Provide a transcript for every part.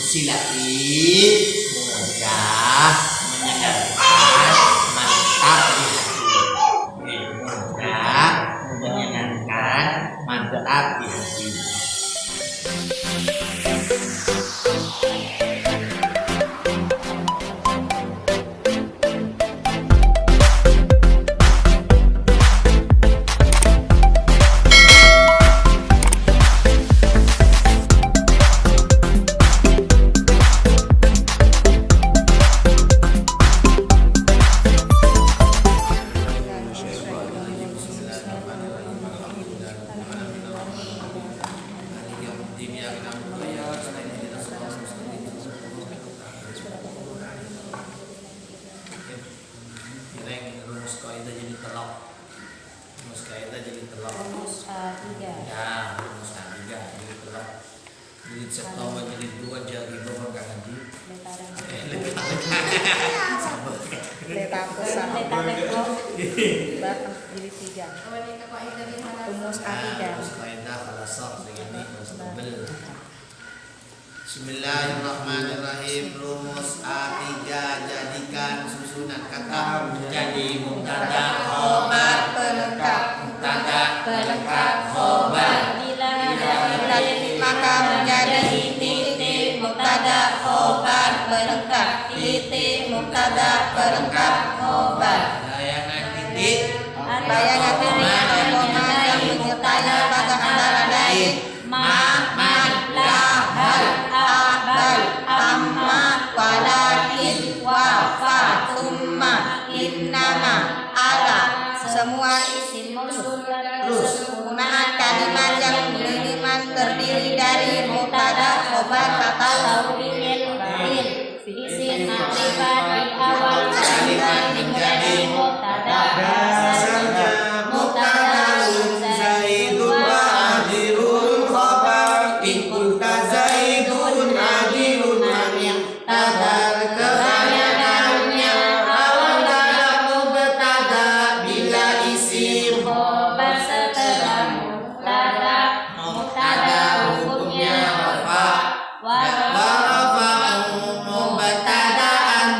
silati mudah menyenangkan mantap di hati. Mudah menyenangkan mantap di hati. Jilid pertama, jilid 2, jadi berapa ngaji? Jilid 3. Rumus akidah. Bismillahirrahmanirrahim. Rumus A3, jadikan susunan kata jadi mubtada, khobar, Pelengkap. mubtada, pelengkap, khobar. Maka menjadi titik mubtada khobar pelengkap. Titik mubtada pelengkap khobar. Bayangan titik, Bayangan titik atau koma yang menyertai pada antara lain ma, man, la, hal, abal, amma, walakin, wa, fa, summa, innama, ala. Semua isim mausul ma'an kalimat yang terdiri dari mubtada, khobar, kata tauhid, fi'il, isim makrifat di awal kalimat menjadi mubtada. dasarnya mubtada zaidun wa adilun khobar. In kunta zaidun adilun amin tadal. Kebanyakannya awal dalam mubtada bila isim Khobar setelah mubtada, mubtada hukumnya rafa. wa Warafa'u mubtada'an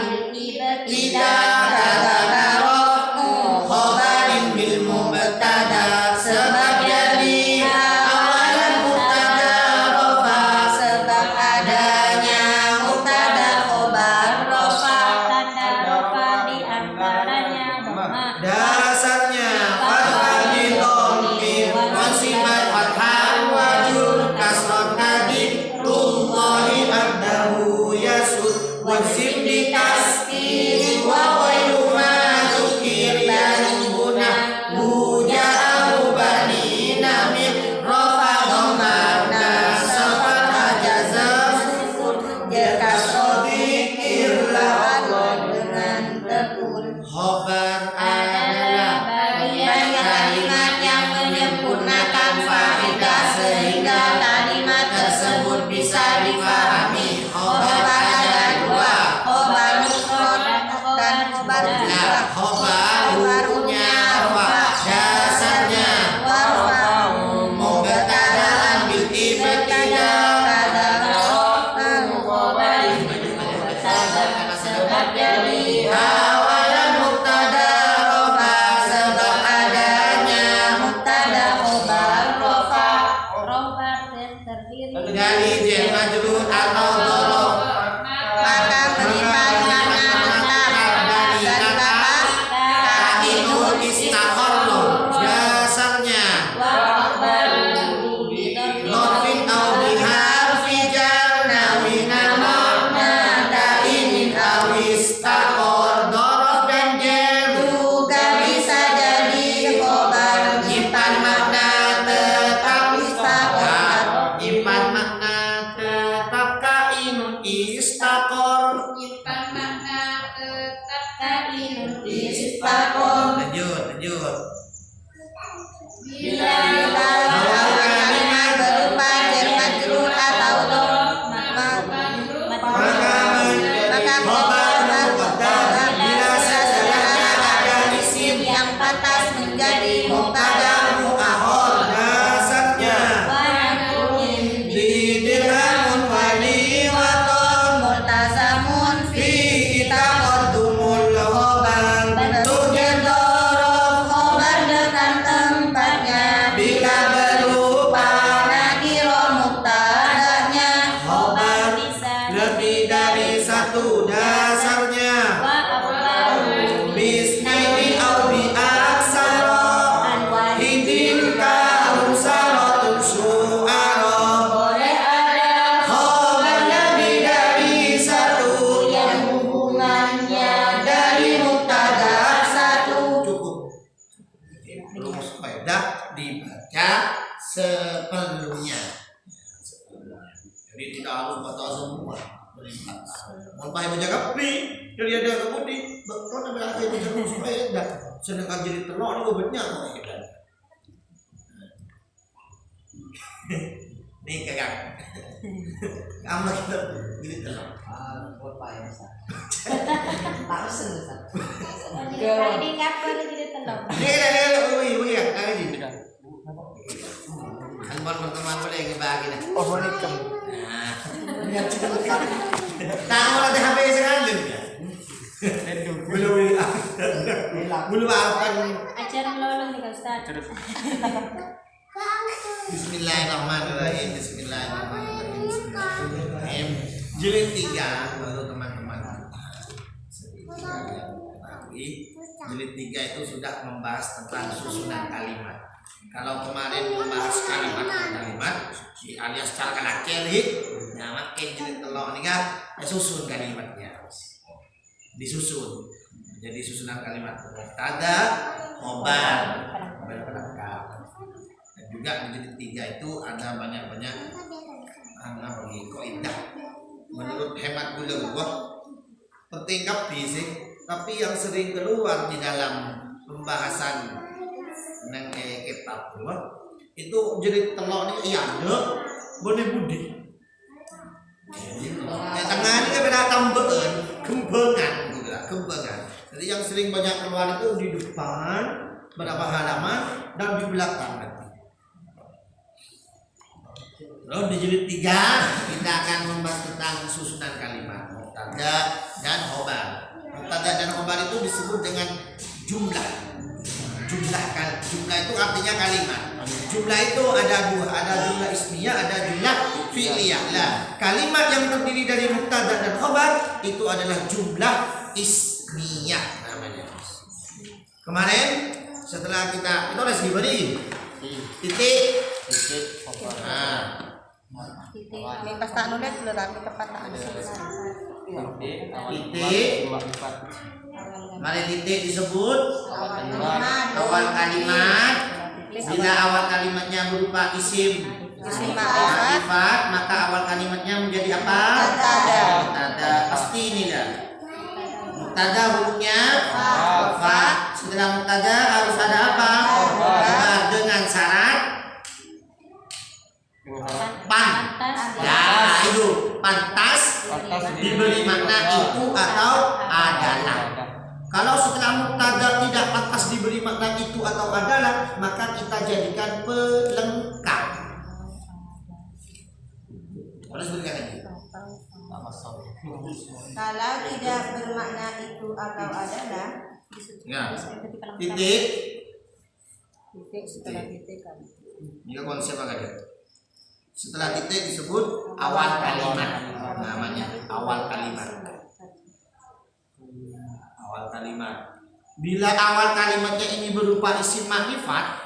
tidak ada rafu khobarin bil mubtada. Sebab jadi awalan mubtada rafa. sebab adanya mubtada khobar rofa. Tanda rofa di antaranya dhamma. Dasarnya fathah di dhamir wasifat fathah wajur kasron tadi rullahi abdahu yasud wajib di taskiri wa wailu ma zukir dan guna buja'ahu bani namir rofa dhamana safat hajazah sukun Jika sodikir Allah dengan tekun. khobar Adalah bagian kalimat yang menyempurnakan faedah sehingga kalimat tersebut bisa difahami. Khobar ada dua, khobar mufrad dan khobar jumlah. khobar hukumnya rafa. Dasarnya Warfa'u mubtada'an bil ibtidah. pada khobar khobar sebab jadi Awalan mubtada rafa. Sebab adanya mubtada khobar rofa. Khobar terdiri dari jar majrur atau dhorob. maka menimbang makna tetap Dari dan kata kainun istaqarru. Dasarnya Lofin au biharfi jar nawi nama dainin awis takor dorob dan jem. juga bisa jadi khobar Nyimpan makna tetap bisa nyimpan makna tetap Jadi tidak harus batal semua. Mau pakai menjaga pi, jadi ada kemudian betul ada lagi menjaga supaya tidak sedangkan jadi telur ini obatnya apa kita? Nih kakak, kamu kita jadi telur. Buat apa ya, Sa? Tahu sendiri, Sa. Ini kapan jadi telur? Ini ya, lagi sih. Handphone pertemuan boleh yang dibagi dah. Oh, boleh kamu. Tahu nanti HP sekali. Belum apa. Ajaran lolong nih Kak Ustaz. Bismillahirrahmanirrahim. Bismillahirrahmanirrahim. Jilid 3 baru teman-teman. Jilid 3 itu sudah membahas tentang susunan kalimat. Kalau kemarin membahas kalimat alias cara kalakeli, nah makin jilid telur ini kan susun kalimatnya, disusun. Jadi susunan kalimat mubtada, khobar, pelengkap. Dan juga di jilid 3 itu ada banyak-banyak bagi kaidah. Menurut hemat gua penting sih, tapi yang sering keluar di dalam pembahasan nang kitab itu jilid telur ini ada boleh budi. Tengah ini kan beda tambahan, kembangan. Jadi yang sering banyak keluar itu di depan beberapa halaman dan di belakang nanti. Lalu di jilid 3 kita akan membahas tentang susunan kalimat mubtada dan khobar. Mubtada dan khobar itu disebut dengan jumlah. Jumlah itu artinya kalimat. Jumlah itu ada dua, ada jumlah ismiyah, ada jumlah fi'liyah. Nah, kalimat yang terdiri dari mubtada dan khobar itu adalah jumlah ismiyah namanya. Kemarin setelah kita itu harus diberi titik. Nah, Ini pas tak nulis dulu tapi tepat tak titik. Mari titik disebut awal kalimat. Bila awal kalimatnya berupa isim ma'rifat, maka awal kalimatnya menjadi apa? Mubtada. Pasti ini dah. Mubtada hurufnya fa. Setelah mubtada harus ada apa? Khobar dengan syarat pantas. Ya, itu pantas diberi makna itu atau adalah. Kalau setelah mubtada tidak pantas diberi makna itu atau adalah, maka kita jadikan pelengkap. Harus berikan lagi. Kalau tidak bermakna itu atau adalah Ya. Titik. setelah titik kan. Ini konsep agak. Setelah titik disebut awal kalimat. Namanya awal kalimat. Awal kalimat. Bila awal kalimatnya ini berupa isim ma'rifat,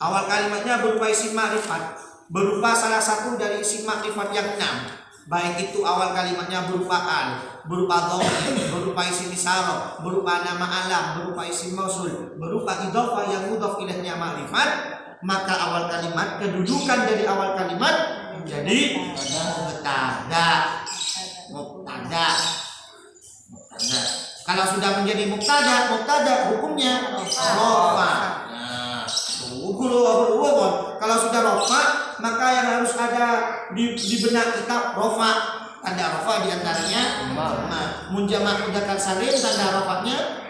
awal kalimatnya berupa isim ma'rifat, berupa salah satu dari isim ma'rifat yang 6. Baik itu awal kalimatnya berupa al, berupa dhamir, berupa isim isyarah, berupa nama alam, berupa isim mausul, berupa idhofah yang mudhof ilaihnya ma'rifat, maka awal kalimat, kedudukan dari awal kalimat menjadi mubtada. Kalau sudah menjadi mubtada hukumnya rofa. Nah, kalau sudah rofa, maka yang harus ada di benak kita rofa. Tanda rofa diantaranya munjamak mudzakkar salim, tanda rofanya.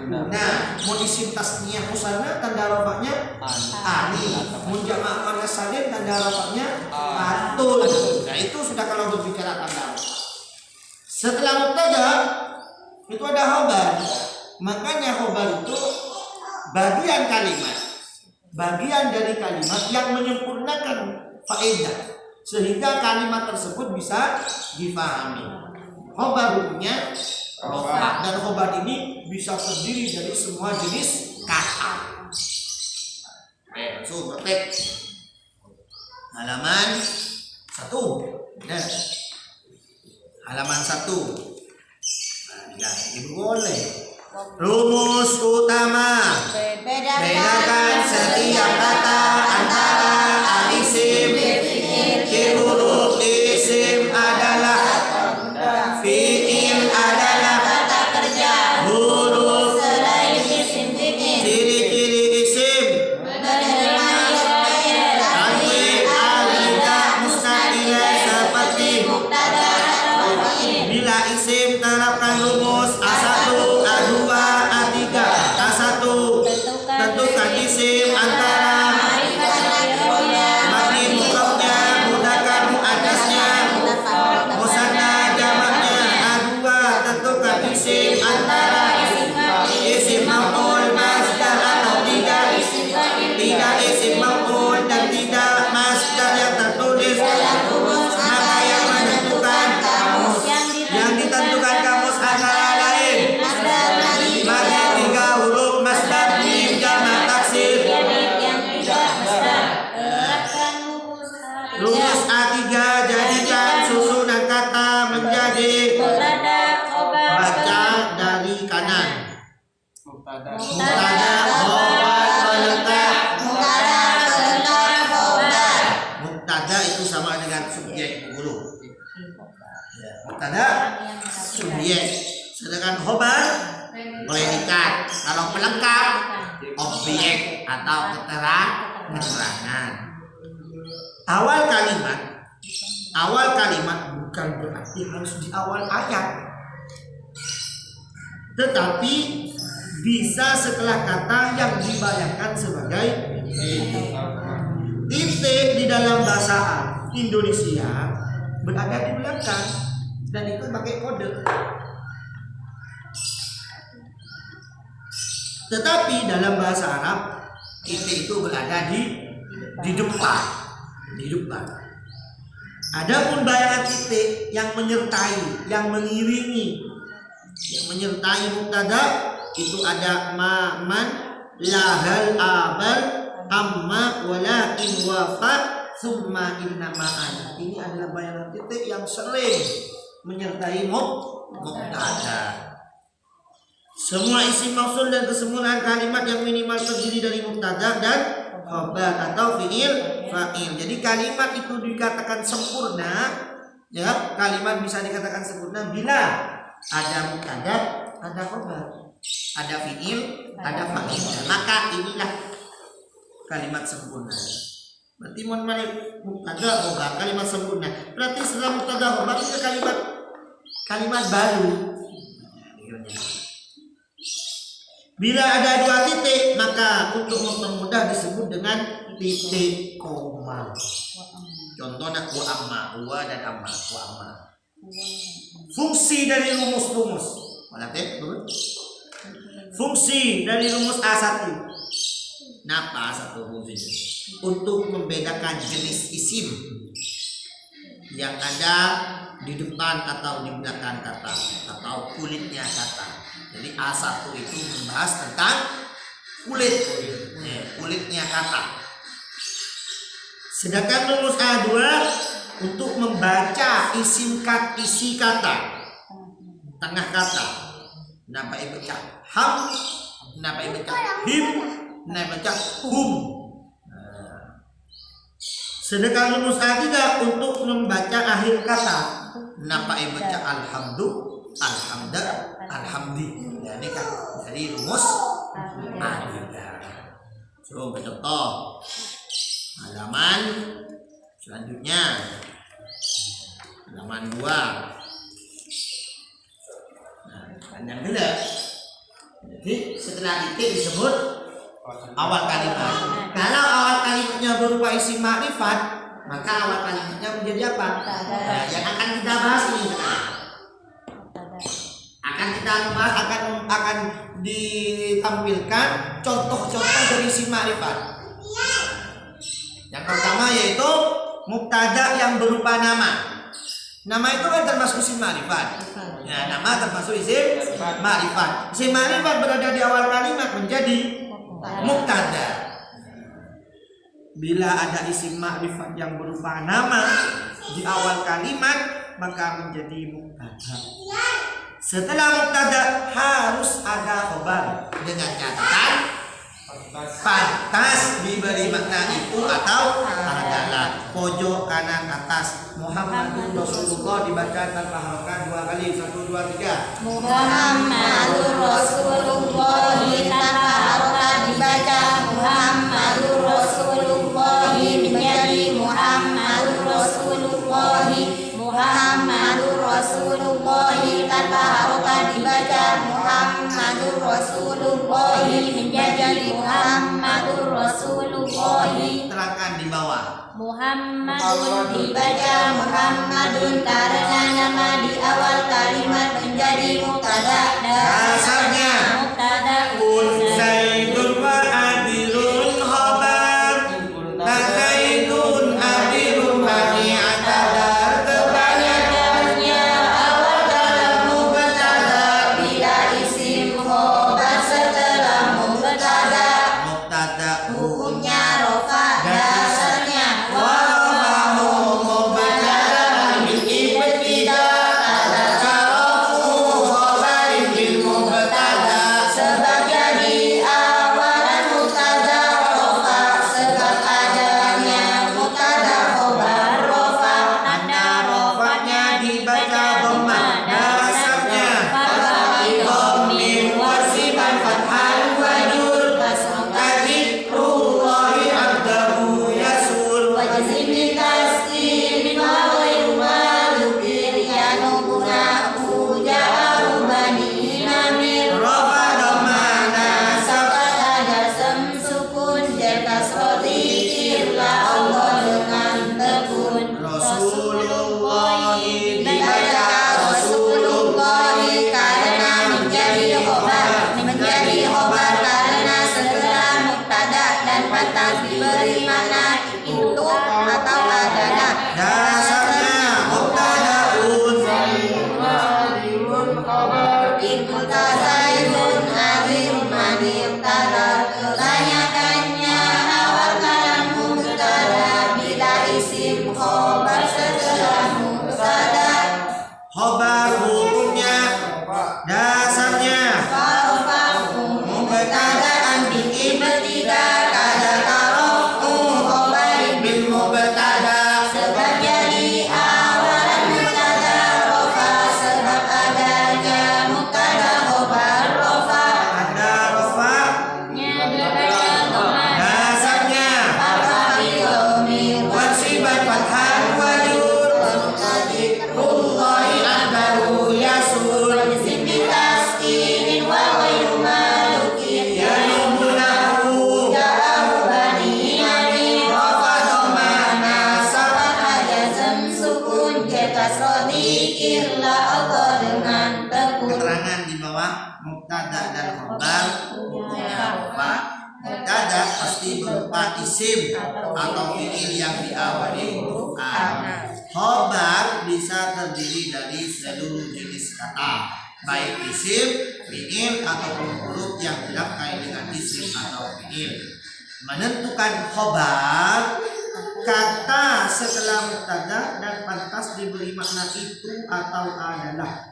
Nah, mun isim tasniyah musanna, tanda rofanya ani. Munjamak muannas salim, tanda rofanya atul. Nah, itu sudah kalau berbicara tanda rofa. Setelah mubtada itu ada khobar. Makanya khobar itu bagian kalimat, bagian dari kalimat yang menyempurnakan faedah sehingga kalimat tersebut bisa difahami. Khobar hukumnya rofa, dan khobar ini bisa terdiri dari semua jenis kata. Langsung praktek halaman 1. Nah, halaman 1. Ya, ibu boleh. Rumus utama. Bedakan setiap kata antara al-isim, huruf isim Mubtada subjek. Sedangkan khobar predikat. Kalau pelengkap objek atau keterangan. Awal kalimat bukan berarti harus di awal ayat, tetapi bisa setelah kata yang dibayangkan sebagai titik. Titik di dalam bahasa Indonesia berada di belakang dan itu pakai kode. Tetapi dalam bahasa Arab titik itu berada di depan. Adapun bayangan titik yang menyertai, yang mengiringi, yang menyertai mubtada itu ada ma, man, lahal, abal, amma, walakin, wafa, summa, inna, ma'an. Ini adalah bayangan titik yang sering menyertai mubtada. Semua isim mausul dan kesempurnaan kalimat yang minimal terdiri dari mubtada dan khabar atau fi'il fa'il. Jadi kalimat itu dikatakan sempurna, ya, kalimat bisa dikatakan sempurna bila ada mubtada, ada khabar, ada fi'il, ada fa'il. Maka inilah kalimat sempurna. Berarti mubtada khabar kalimat sempurna. Berarti setelah mubtada khabar itu kalimat baru. Bila ada dua titik, maka untuk mempermudah disebut dengan titik koma. Contohnya wa amma, wa dan amma, wa amma. Fungsi dari rumus. Fungsi dari rumus A1. Napa A1 fungsinya? Untuk membedakan jenis isim yang ada di depan atau di belakang kata atau kulitnya kata. Jadi A1 itu membahas tentang kulitnya kata. Sedangkan rumus A2 untuk membaca isi kata, tengah kata. Napa baca ham, napa baca him, napa baca hum. Sedangkan rumus A3 untuk membaca akhir kata. Napa baca alhamdu, alhamda, alhamdi. Ya, ini kan dari rumus A3. Coba contoh halaman selanjutnya, halaman 2. Nah, panjang beda. Jadi setelah titik disebut awal kalimat. Kalau awal kalimatnya berupa isim ma'rifat, maka awal kalimatnya menjadi apa? Nah, yang akan kita bahas ini akan ditampilkan contoh-contoh dari isim ma'rifat. Yang pertama yaitu mubtada yang berupa nama. Nama itu kan termasuk isim ma'rifat. Ya, nama termasuk isim ma'rifat. Isim ma'rifat berada di awal kalimat menjadi mubtada. Bila ada isim ma'rifat yang berupa nama di awal kalimat, maka menjadi mubtada. Setelah mubtada harus ada khabar dengan catatan pantas diberi makna itu atau adalah. Pojok kanan atas Muhammadur Rasulullah dibaca tanpa harokat 2 kali. 1, 2, 3. Muhammadur Rasulullah tanpa harokat dibaca Muhammadur Rasulullah menjadi Muhammadur Rasulullah. Muhammadur Rasulullah tanpa harokat dibaca Muhammadur Rasulullah menjadi Muhammadur Rasulullah. Terangkan di bawah. Muhammadun dibaca Muhammadun karena nama di awal kalimat menjadi mubtada. Dasarnya mubtada Zaidun wa adirun khabar. Zaidun adirun bani adadar. kebanyakannya awal dalam mubtada bila isim khobar setelah mubtada hukumnya rofa. Dasarnya Wafahu mubtada kasro dikirlah Allah dengan tekun. Keterangan di bawah mubtada dan khobar punya rofa. Mubtada pasti berupa isim atau fiil yang diawali huruf a. Khobar bisa terdiri dari seluruh jenis kata, baik isim, fiil ataupun huruf yang tidak kait dengan isim atau fiil. Menentukan khobar, kata setelah mubtada dan pantas diberi makna itu atau adalah.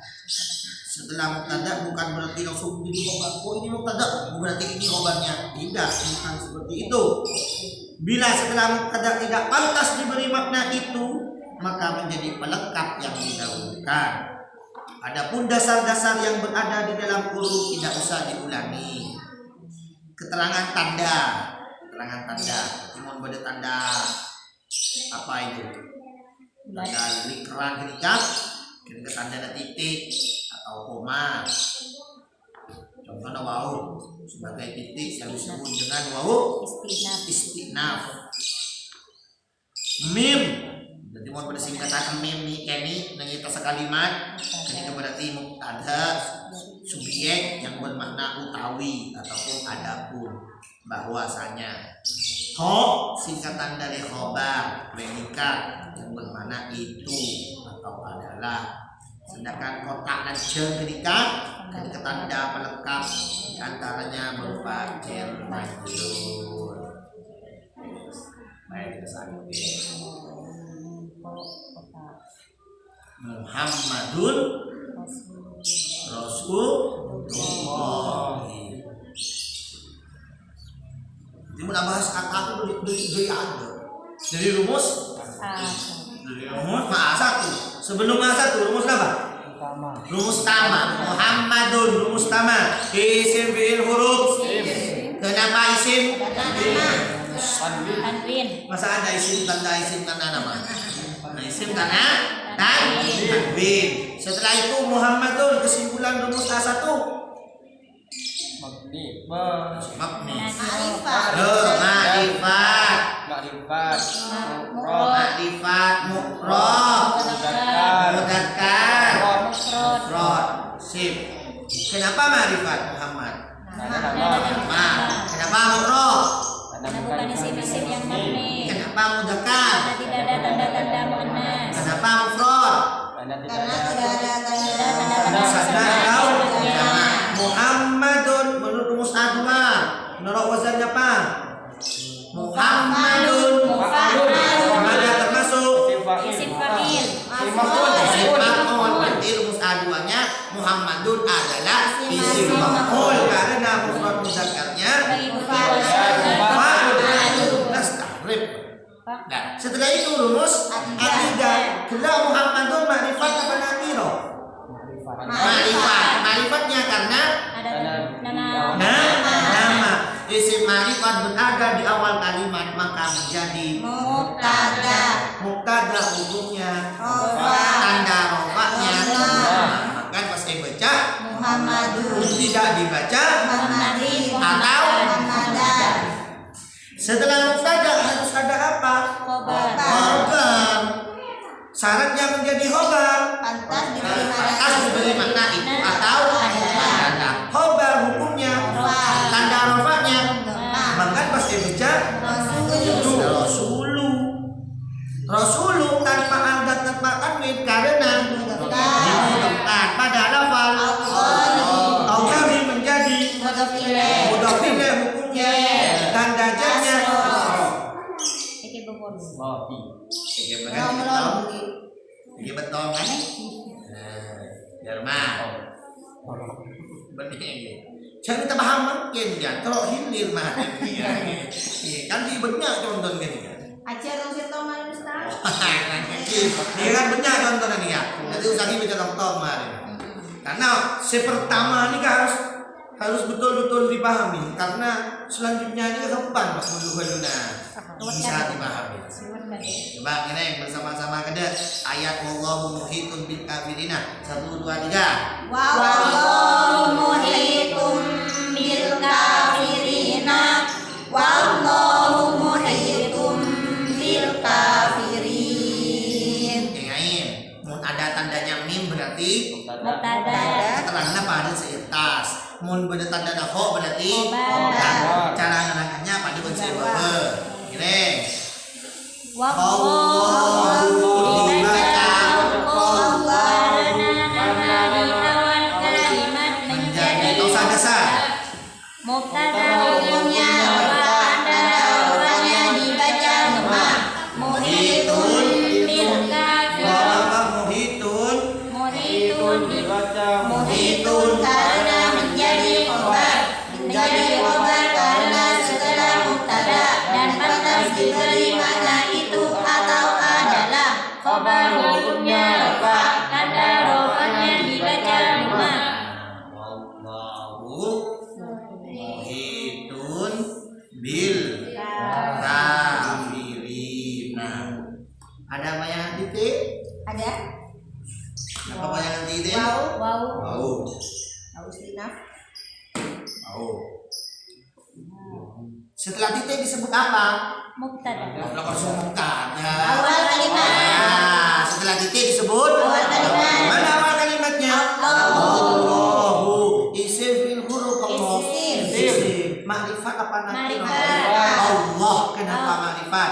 Setelah mubtada bukan berarti langsung jadi khobar. Oh ini mubtada, berarti ini khobarnya. Tidak, bukan seperti itu. Bila setelah mubtada tidak pantas diberi makna itu, maka menjadi pelengkap yang didahulukan. Adapun dasar-dasar yang berada di dalam huruf tidak usah diulangi. Keterangan tanda, timun pada tanda apa itu? Tanda lingkaran kenikah, ketika tanda titik atau koma. Contohnya wawu sebagai titik yang disebut dengan wawu istinaf. Mim, jadi mau pada singkatan mim nih kini nangita sekalimat. Ketika berarti mubtada subjek yang bermakna utawi ataupun adapun, bahwasanya. Ho singkatan dari khobar, predikat yang bermakna itu atau adalah. Sedangkan kotak dan ketika tanda pelengkap diantaranya berupa jar majrur. Baik, kita sambung. Muhammadun Rasulullah. Ini mau bahas kata itu dari ada. Dari rumus A1. Sebelum A1 rumus apa? Rumus tama. Muhammadun rumus tama. Isim fi'il huruf. Kenapa isim? Tanwin. Masa ada isim tanda nama? Nah, isim tanda tanwin. Setelah itu Muhammadun, kesimpulan rumus A1. Mabni. Ma'rifat. Mufrad. Mudzakkar. Mufrad. Sip. Kenapa ma'rifat Muhammad? Nama. Kenapa mufrad? Karena bukan isim-isim yang mabni. Kenapa mudzakkar? Karena tidak ada tanda-tanda muannas. Kenapa mufrad? Karena tidak ada tanda-tanda Sadar Muhammadun menurut rumus A2. Menurut wazannya apa? Muhammadun. Mana termasuk? isim fa'il. Berarti rumus A2-nya Muhammadun adalah isim maf'ul karena mufrad mudzakarnya nastahrib. Nah, setelah itu rumus A3. Kala Muhammadun ma'rifat apa nakiro? Ma'rifatnya karena Ada nama. nama. Isim ma'rifat berada di awal kalimat maka menjadi mubtada hukumnya tanda rofaknya. Maka pas dibaca Muhammadun. tidak dibaca Muhammadin. atau setelah mubtada harus ada apa? Khobar. Syaratnya menjadi khobar Pantas diberi makna itu atau ada. Khobar hukumnya tanda rofaknya. Maka pas dibaca Rasulu tanpa adat tanpa tanwin karena dimudahkan pada lafal al-karim menjadi mudhaf ilaih hukumnya tanda jarnya Iki betul kan? Jerman. Jangan kita paham makin kan kalau hilir mah kan di banyak contoh gini kan. Ajar dong sih Tomar Ustaz. Ini kan banyak contohnya nih ya. Nanti usaha ini contoh kemarin. Karena sepertama ini kan harus betul-betul dipahami karena selanjutnya ini gampang Mas Mulu-Mulu bisa dipahami. Coba kita yang bersama-sama kada ayat wallahu muhitun bil kafirina 1 2 3. Wallahu muhitum bil kafirina. Wallahu muhitum bil kafirin. Mun ada tandanya mim berarti Mubtada. setelahnya pada seitas. Mun pada tanda ho berarti Khobar. cara ngerangkannya pada benci babe. Gini. Wallahu dibaca karena di awal kalimat menjadi dosa dasar. mubtada hukumnya pada awalnya dibaca lemah. Muhitun bil kafir. Muhitun karena menjadi khobar karena setelah mubtada dan pantas diberi makna itu atau adalah khobar hukumnya rofa tanda rofanya dibaca lemah. Wallahu muhitun bil kafirina. Ada bayangan titik? Ada Apa bayangan titik? wow Mau. istinaf. Setelah titik disebut apa? Mubtada. Langsung mubtada. Awal kalimat. Nah, setelah titik disebut Awal kalimat. Mana awal kalimatnya? Allahu. Isim fil huruf Allah. Isim. Makrifat apa nanti? Makrifat. Allah. Kenapa makrifat?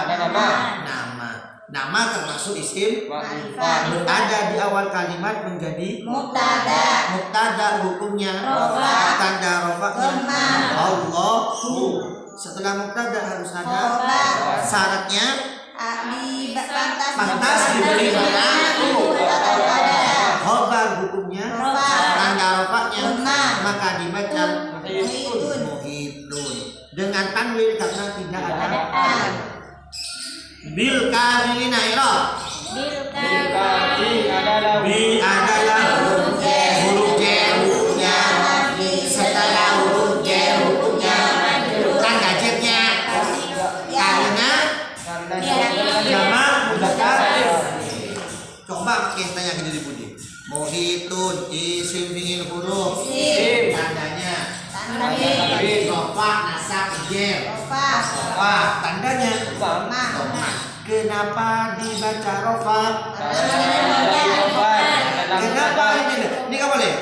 Nama. Nama termasuk isim Makrifat. berada di awal kalimat menjadi Mubtada. mubtada hukumnya Rofa. tanda rofaknya Lemah. Allahu. Setelah mubtada harus ada Khobar. syaratnya Pantas diberi makna itu atau adalah khobar hukumnya Rofa. tanda rofaknya Lemah. maka dibaca Muhitun. muhitun dengan tanwin karena tidak ada Adaan. bil kafirina ila Bil kafir. bi adalah Huruf J. huruf J hukumnya setelah huruf J hukumnya kan gadgetnya karena jamak mudzakkar. Coba pakai tanya ke diri budi. Muhitun isim fi'il huruf Isim. tandanya Tanwin. rofa nasab jer Rofa. rofa tandanya Lemah. Dhamma. Kenapa dibaca rofa? Kenapa ini nggak boleh?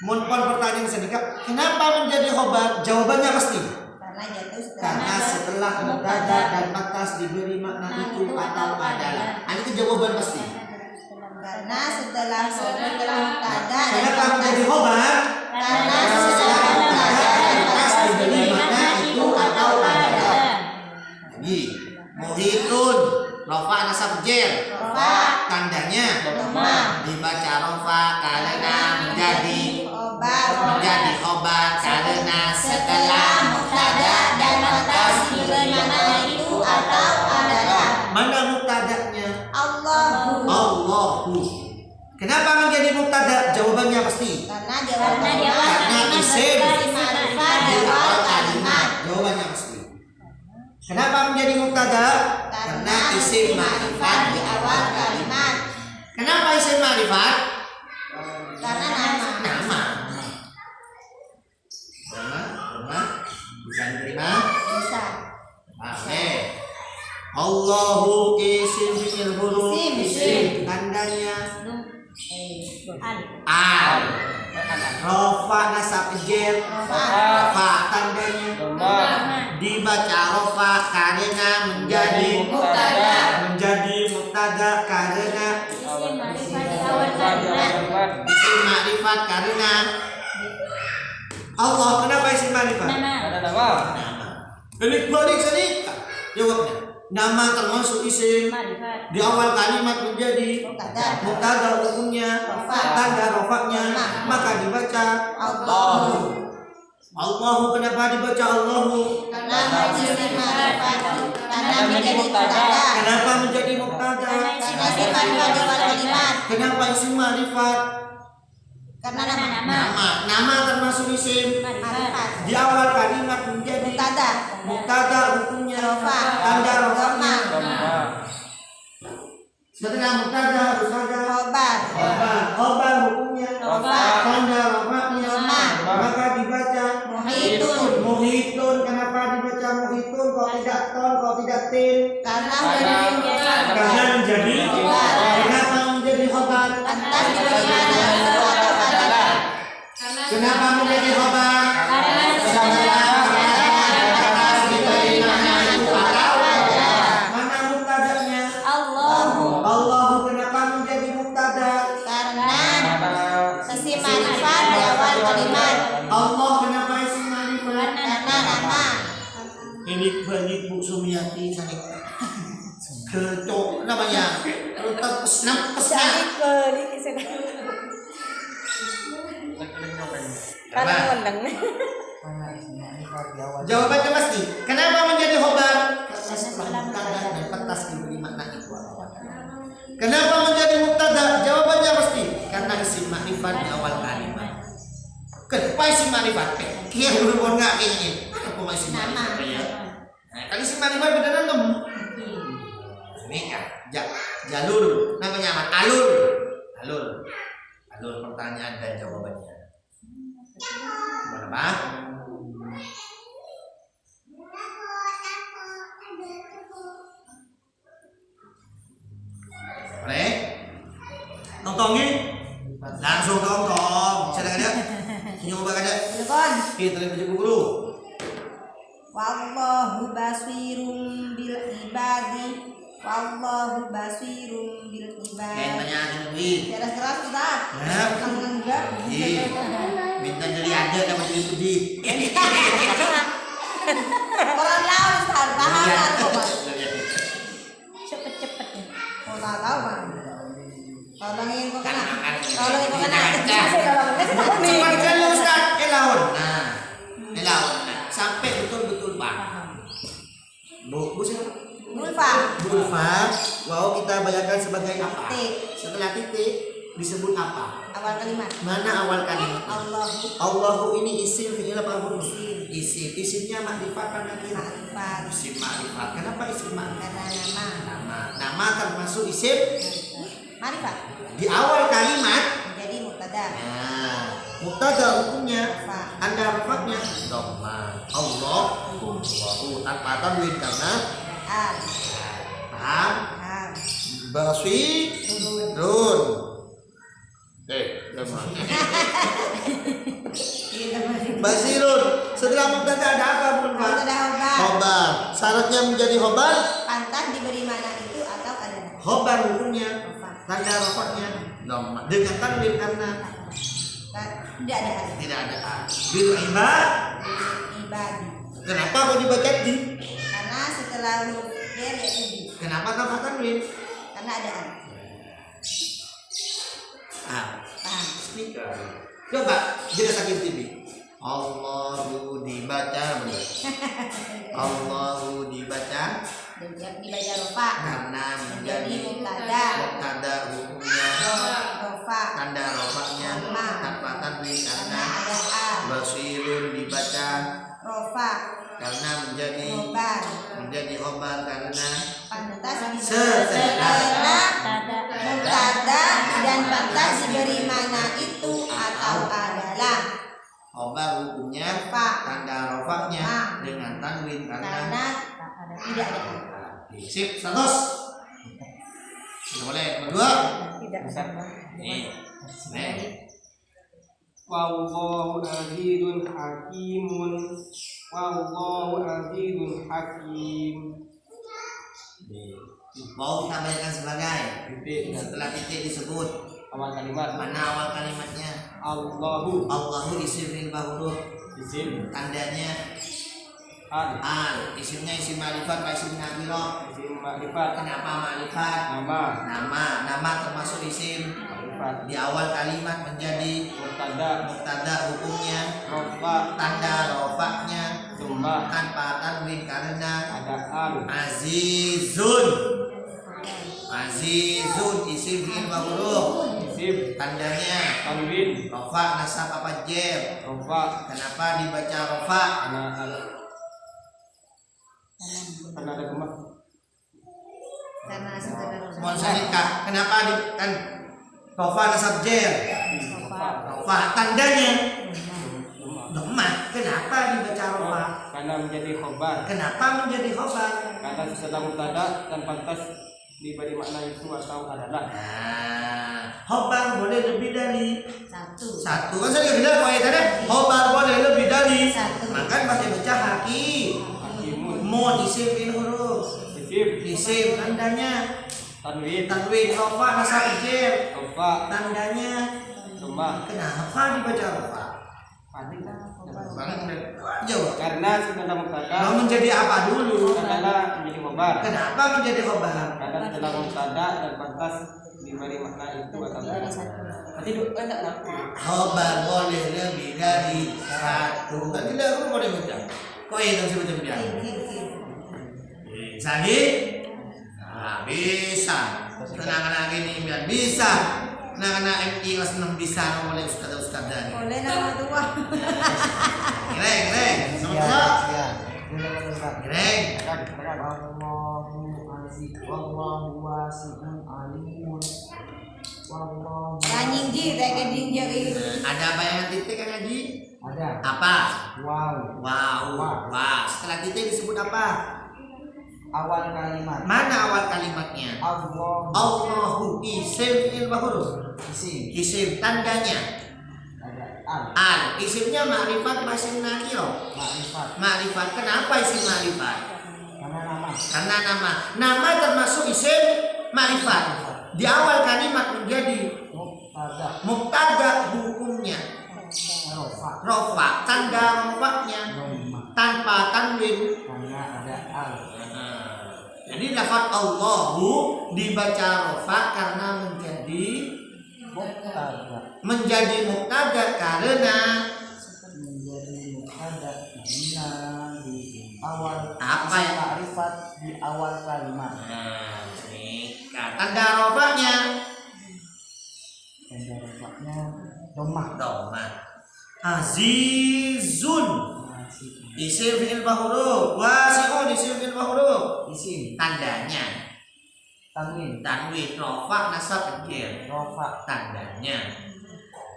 Mun pertanyaan sedikit, kenapa menjadi khobar? Jawabannya pasti Karena jatuh karena setelah mubtada dan pantas diberi makna itu atau adalah. Itu jawaban pasti. karena setelah mubtada dan Kenapa menjadi khobar? karena setelah mubtada dan pantas diberi makna itu atau adalah. Jadi muhitun rofa nasab jer Rofa. tandanya Lemah. dibaca rofa karena menjadi khobar karena setelah mubtada dan pantas diberi makna itu atau adalah. mana mubtadanya? Allahu. Allahu. Kenapa menjadi mubtada? Jawabannya pasti Karena jawabannya karena isim ma'rifat di di awal awal kalimat. kalimat. Jawabannya pasti. Kenapa menjadi mubtada? Karena isim ma'rifat di awal kalimat. Kenapa isim ma'rifat? Karena nama. Nama. Nama bisa diterima? Bisa. Oke. Allahu isim fi'il huruf. Isim. Tandanya Al. al. Rofa nasab jer. Rofa tandanya dibaca rofa karena menjadi mubtada karena Isim ma'rifat di awal kalimat. isim ma'rifat karena Allah. Kenapa isim ma'rifat? Nama. Nama. Balik sedikit. Jawabnya. Nama termasuk isim Ma'rifat. di awal kalimat menjadi Mubtada. mubtada hukumnya tanda rofaknya maka dibaca Allahu. Allahu. Kenapa dibaca Allahu? Karena isim ma'rifat. Karena menjadi mubtada. Kenapa menjadi mubtada? Karena isim ma'rifat di awal kalimat. Kenapa isim ma'rifat? Karena nama. Nama termasuk isim Ma'rifat. di awal kalimat menjadi Mubtada. mubtada hukumnya Rofa. tanda rofaknya. Lemah. Setelah mubtada harus ada Khobar. khobar hukumnya Rofa. tanda rofaknya Lemah. maka dibaca Muhitun. muhitun. Kenapa dibaca muhitun kok tidak ton kok tidak tin? Karena menjadi Karena menjadi khobar. kenapa menjadi khobar? Tanda pantas diberi mana itu atau adalah. Kenapa menjadi khobar? Karena Pantas diberi mana itu atau adalah. Mana muktadanya? Allahu Allahu kenapa menjadi muktada? Karena isim ma'rifat di awal kalimat. Allah kenapa isim ma'rifat? Karena nama. Ini banyak Bu Sumiati sanik kecok namanya terus pesan jawabannya pasti kenapa menjadi khobar? Karena setelah mubtada dan pantas diberi makna itu. Kenapa menjadi mubtada? Jawabannya pasti karena isim ma'rifat di awal kalimat. Kenapa isim ma'rifat? Kia dulu nggak kayaknya. Aku masih ma'rifat ya. Nah, kali isim ma'rifat beda nanti. Ini kan jalur namanya apa? Alur pertanyaan dan jawabannya. Berapa? Boleh? Tongtongin? Langsung tongtong. Sedang ada? Senyum apa ada? Telepon. Kita lihat baju guru. Wallahu basirun bil ibadi. Wallahu basirun bil ibadi. Yang tanya Nabi. Jelas keras Ustaz. Ya. Enggak. Minta jadi ada sama jadi putih. Orang lain Ustaz, tahan kok, Pak. cepet-cepet ya. Oh, tak tahu, Pak. Tolongin kok kena. Kan, Tolongin kok kena. Cepatkan lu Ustaz. Elaun. Nah. Elaun. Nah, sampai betul-betul paham. Bu siapa? Mulfa. Bulfa. Wow, kita bayangkan sebagai apa? Titik. Setelah titik disebut apa? Awal kalimat. Mana awal kalimat? Allahu Allahu ini isim fi'il apa huruf? Isim. Isimnya makrifat kan nakir. ma'rifat. Isim makrifat. Kenapa isim makrifat? Karena nama. Nama termasuk isim Ma'rifat. di awal kalimat. Menjadi mubtada. Nah, mubtada hukumnya Rafa. anda rafa'nya dhamma. Allahu tanpa tanwin karena Al. paham? Al. Basirun. Basirun. Setelah mubtada ada apa, Bun? Mubtada khobar. Khobar. Syaratnya menjadi khobar. Pantas diberi mana itu atau adalah. Khobar hukumnya Rafa. tanda rafa'nya dhamma dengan tanwin karena Tidak ada al. tidak ada a. Bil ibad. Ibadi. Kenapa kok dibaca di? Karena setelah huruf jar yaitu di. Kenapa tanpa tanwin? Karena ada al. Paham. Speaker. Coba jelas lagi TV. Allahu dibaca benar. Allahu dibaca Dibaca rofa. karena Menjadi menjadi mubtada. mubtada hukumnya Rofa. tanda rofaknya tanpa tanwin Karena karena ada al. basirun dibaca Rofa. karena menjadi Khobar. khobar karena Pantas Setelah. mubtada dan pantas diberi mana itu atau adalah. khobar hukumnya Rofa. tanda rofaknya Ah. dengan tanwin Karena karena tidak ada al. sip 100. Sudah boleh berdua. Tidak Nih. Nih. Wallahu azizun hakimun. Wallahu azizun hakim. Mau kita bayangkan sebagai setelah titik disebut Awal kalimat mana awal kalimatnya? Allahu Allahu isim fi'il huruf isim tandanya al al isimnya isim ma'rifat apa isim nakirah? isim ma'rifat Kenapa ma'rifat? nama Nama termasuk isim ma'rifat di awal kalimat menjadi mubtada mubtada hukumnya rofa tanda rofaknya summa tanpa tanwin karena ada al azizun isim fi'il huruf isim tandanya tanwin rofa nasab apa jer? rofa Kenapa dibaca rofa? karena ada gemah Karena setelah Mohon sanikah. Kenapa di kan rofa nasab jer? Rofa tandanya dhamma. Kenapa dibaca rofa? karena menjadi khobar Kenapa menjadi khobar? karena setelah mubtada dan pantas diberi makna itu atau adalah. Nah, khobar boleh lebih dari Satu. satu. Kan saya bilang tadi khobar boleh lebih dari Satu. maka pasti baca haki. Hakimun. Mun isim fil huruf. Isim tandanya Tanwin. tanwin rofa nasab jar. Rofa. Tandanya Domah. kenapa dibaca rofa? Jawab. Karena setelah mubtada Mau menjadi apa dulu? adalah menjadi khobar. Kenapa menjadi khobar? Karena setelah mubtada dan pantas diberi makna itu atau Dari adalah. satu. Nanti enggak laku. Khobar boleh lebih dari satu. Kan tidak aku boleh baca. Kok ya kan sebetulnya dia? Sagi? Nah, bisa. Tenang-tenang ini biar bisa. Tenang-tenang MI kelas 6 bisa oleh ustaz-ustaz dan. Boleh nama tua. Greng. Nomor. Greng. Anjing ji, kayak jari. Ada bayangan titik kan Haji? Ada. Apa? Wow. Wow. Setelah titik disebut apa? Awal kalimat. Mana awal kalimatnya? Allah. Allahu isim fi'il mahuruf. Isim. Isim tandanya Ada al. al. Isimnya ma'rifat masih nakiro. Ma'rifat. Ma'rifat. Kenapa isim ma'rifat? Karena nama. Karena nama. Nama termasuk isim ma'rifat. Di awal kalimat menjadi Mubtada. mubtada hukumnya Rofa. rofa. Tanda rofanya Dhamma. tanpa tanwin. Karena ada al. Jadi lafaz Allahu dibaca rofa karena menjadi mubtada karena Menjadi mubtada karena di awal. Apa ya? Ma'rifat di awal kalimat. tanda rofanya Tanda rofanya domah. dhamma. Azizun Masih. isim fi'il mahuruf. Wasi'un isim fi'il mahuruf. Isim. Tandanya Tanwin. tanwin rofa nasab jar. Rofa. Tandanya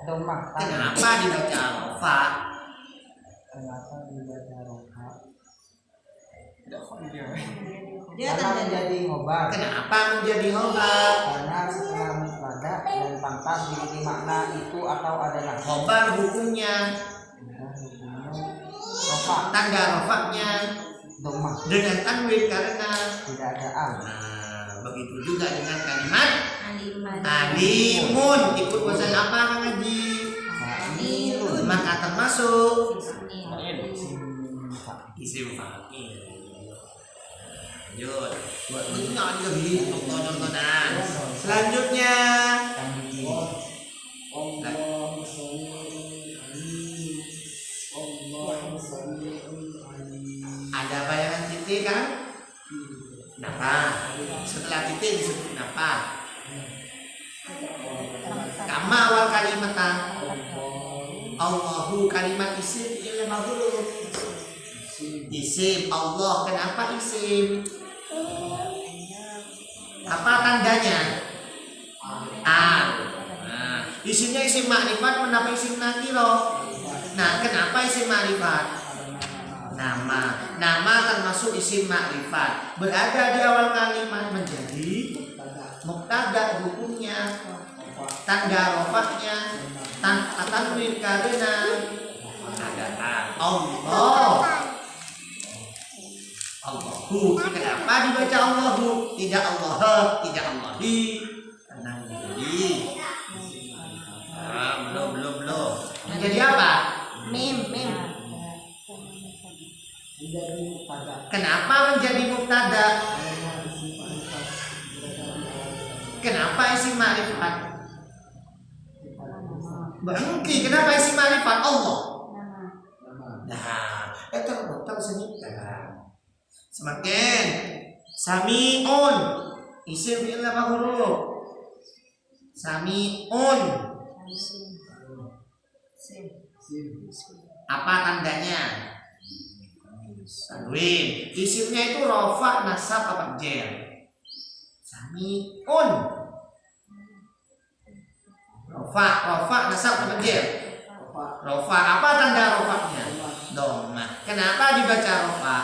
Domah. Tanwin. kenapa dibaca rofa? Kenapa dibaca rofa? Dia Karena tanda menjadi ngobar. Kenapa menjadi khobar? Karena setelah mubtada dan pantas diberi makna itu atau adalah. Khobar hukumnya Dan hukumnya rofa. tanda rofanya Domah. dengan tanwin karena Tidak ada al. begitu juga dengan kalimat Aliman. alimun. Ikut wazan apa Kang Haji? Fa'ilun. Maka termasuk Bismillah. isim fa'il. Lanjut. Buat mengenal lebih contoh-contohan. Selanjutnya ada bayangan titik kan? Kenapa? Setelah titik disebut kenapa? Kama awal kalimat Allahu kalimat isim fi'il mahuruf. Isim Allah kenapa isim? Apa tandanya? Al. Nah, isimnya isim ma'rifat kenapa isim nakiro? Nah, kenapa isim ma'rifat? Nama. Nama termasuk isim ma'rifat. Berada di awal kalimat menjadi mubtada hukumnya. Tanda rofahnya tanpa tanwin karena ada Allah. Allahu. Kenapa dibaca Allahu? Tidak Allah, tidak Allahi. Tenang jadi. Belum. Menjadi apa? Mim. Menjadi mubtada. Kenapa menjadi mubtada? Kenapa isim ma'rifat? Berhenti. Kenapa isim ma'rifat? Allah. Nah, itu betul senyitkan. Semakin sami'un isim fi'il mahuruf. Sami'un apa tandanya? Tanwin. Isimnya itu rofa nasab apa jar? Sami'un. Rofa nasab apa jar? Rofa. Apa tanda rofanya? Dhamma. Kenapa dibaca rofa?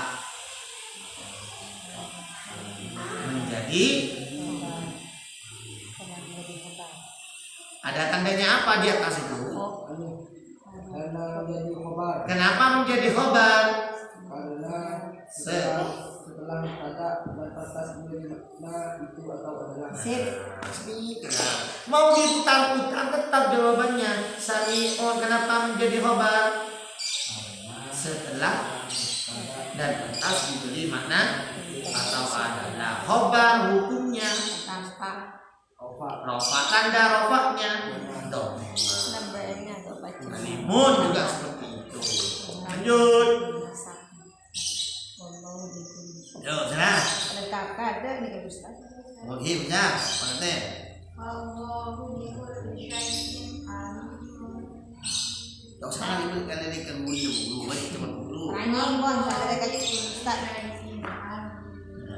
Menjadi Ada tandanya apa di atas itu? Karena menjadi khobar. Kenapa menjadi khobar? Karena setelah kata dan pantas diberi makna itu atau adalah. Sip. Mau diputar-putar tetap jawabannya. Sami'un kenapa menjadi khobar? Setelah dan pantas diberi makna atau adalah. Khobar hukumnya Tanpa rofa, tanda rofaknya dhamma. lembarnya atau baca. Limun juga seperti itu. Lanjut. Yo, sana. Ada kakak ada nih Kak Ustaz. Muhimnya, mana? Allahu bi kulli syai'in alim. Gak usah kali-kali dulu, cuma dulu. Anjing bon, ada Kak Ustaz.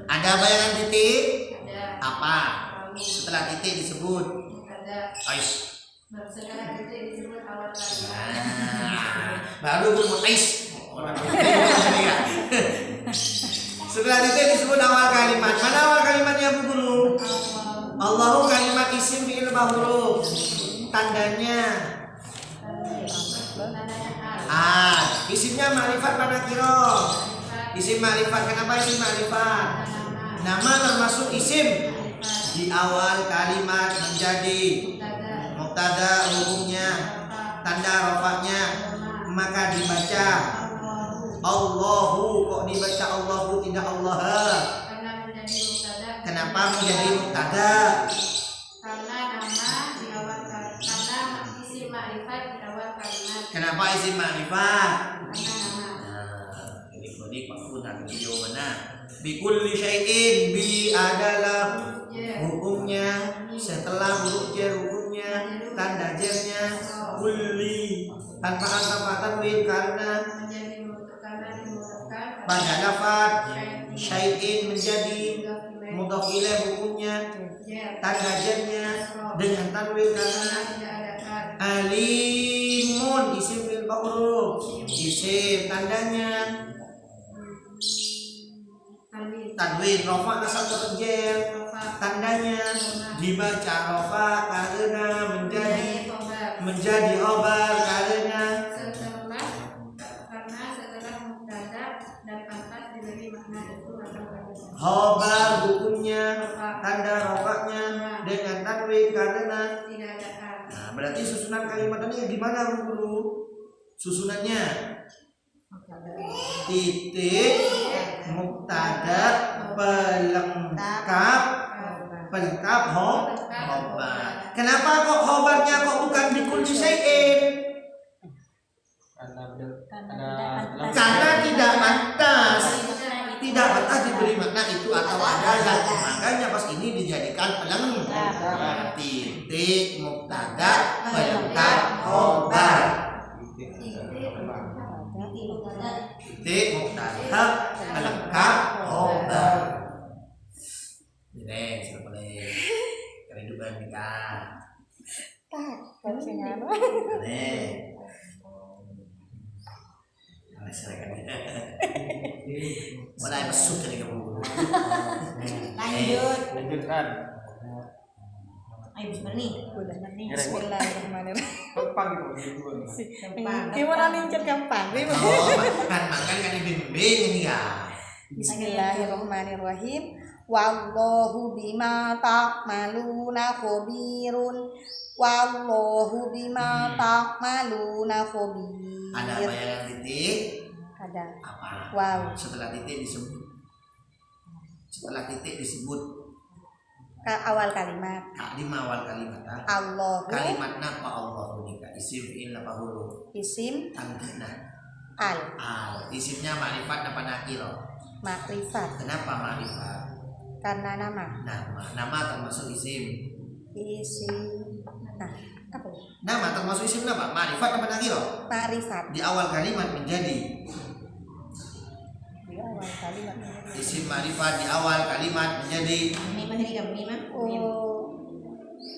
Ada bayangan titik? Ada. Apa? Setelah titik disebut. Ada. Ais. Sekarang itu disebut awal kalimat. Nah, baru gue ais. Setelah titik disebut awal kalimat. Mana awal kalimatnya Bu Guru? Allahu kalimat isim fi'il mahuruf. Tandanya isimnya ma'rifat pada kiro. Isim ma'rifat. Kenapa isim ma'rifat? Nama termasuk isim di awal kalimat menjadi mubtada hukumnya, tanda rofaknya, maka dibaca Allahu. Kok dibaca Allahu tidak Allah? Karena menjadi mubtada. Kenapa menjadi mubtada? Karena nama di awal kalimat. Karena isim ma'rifat di awal kalimat. Kenapa isim ma'rifat? Karena nama. Nah, ini pakunan jawabannya. Bikulli syai'in, bi adalah hukumnya, setelah huruf jar hukumnya, tanda jarnya kulli tanpa tanwin karena Menjadi karena dimudahkan pada lafaz syai'in menjadi mudhaf ilaih hukumnya, tanda jarnya dengan tanwin karena tidak ada kan. alimun isim fil ma'ruf, isim tandanya tanwin rofa asal terjer, tandanya dibaca rofa karena menjadi khobar karena setelah mubtada dan pantas diberi makna itu atau kalimat. khobar hukumnya, tanda rofaknya dengan tanwin karena. Tidak ada kan. Nah, berarti susunan kalimat ini gimana Bu Guru? Susunannya titik mubtada pelengkap khobar. Kenapa kok khobarnya kok bukan bikulli syai'in? Karena tidak pantas. Tidak pantas diberi makna itu atau adalah. Makanya pas ini dijadikan pelengkap. Titik mubtada pelengkap khobar. Titik mubtada pelengkap khobar. Ini sudah boleh. Kehidupan nikah. Ini. Mulai masuk dari kamu. Lanjutkan. Ayo bismillah. Bismillahirrahmanirrahim. Gampang gitu. Gimana lincir gampang? Makan kan dibimbing ini ya. Bismillahirrahmanirrahim. Wallahu bima ta'maluna khabirun. Wallahu bima ta'maluna khabir. Ada bayangan titik? Ada. Apa? Wow. Setelah titik disebut. Setelah titik disebut. Awal kalimat. Lima awal kalimat. Allahu. Kalimat napa Allahu nika isim fi'il napa huruf? Isim Tandana. al. Isimnya ma'rifat napa nakiro? Makrifat. Kenapa ma'rifat? Karena nama. Nama termasuk isim. Isim. Nah, apa? Nama termasuk isim apa? Ma'rifat napa nakiro? Makrifat. Di awal kalimat menjadi Di awal kalimat. isim ma'rifat di awal kalimat menjadi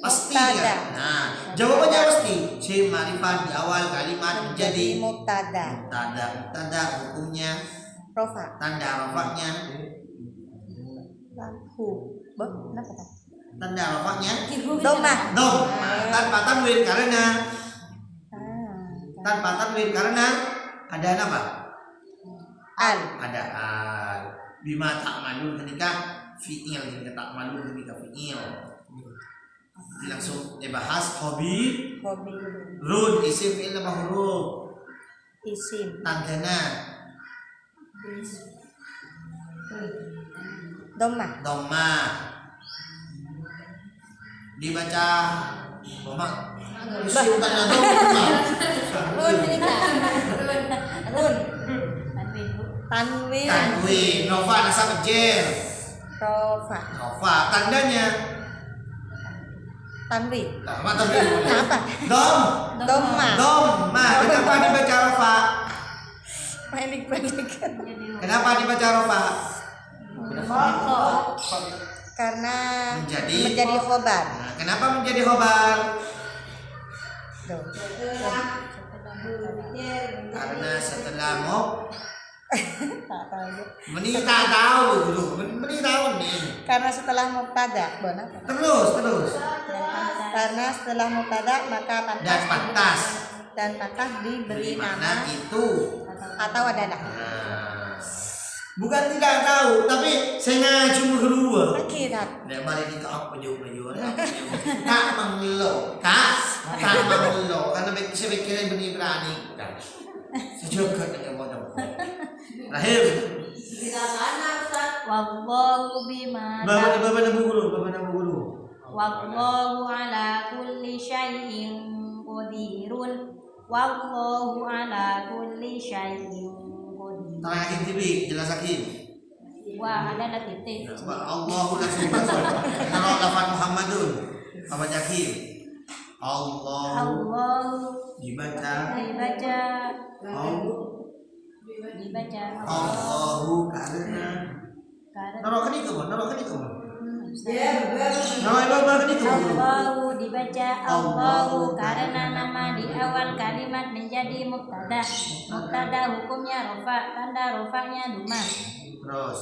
pasti kan? Nah, jawabannya pasti. Isim ma'rifat di awal kalimat menjadi mubtada. Mubtada hukumnya, Rofa. tanda rofaknya Lahu. Kenapa tak? tanda rofaknya Domah. dom. Tanpa tanwin karena ada apa? Al. Ada al. Bima ta'malun ketika fi'il, ketika ta'malun ketika fi'il. Jadi langsung dibahas hobi run isim fi'il apa huruf? Isim. Tandana Domah. dhamma. Dibaca dhamma. Isi utangnya dhamma. Run. Tanwin. Tanwin, nova nasab jer. Rofa. Nova tandanya. Tanwin. Nah, tanwin. Apa? Dom. Domah. Dhamma. Kenapa dibaca rofa? Pendek. Kenapa dibaca rofa? Karena Menjadi khobar. Nah, kenapa menjadi khobar? Tuh. Karena setelah mau Tak tahu. Meni tak tahu dulu, meni tahu nih. Karena setelah mubtada, benar. Terus. Karena setelah mubtada maka Dan pantas diberi nama makna itu. atau adalah. Nah, bukan tidak tahu, tapi saya cuma kedua. Akhirat. Nek mari ni kau peju. Tak mengelo, karena saya pikirin benih berani. Sejokat dengan bodoh. Terakhir. Wallahu bima Bapak nama guru. Wallahu ala kulli syai'in qadirun. Wallahu ala kulli syai'in qadir. Tangan yakin TV, jelas yakin. Wah, ada lah titik. Allahu langsung masuk. Kalau lafaz Muhammadun, apa yakin? Allah dibaca. Allahu karena. Narokan itu. Allahu dibaca Allahu karena nama di awal kalimat menjadi mubtada. Mubtada hukumnya rofa, tanda rofanya dumah. Terus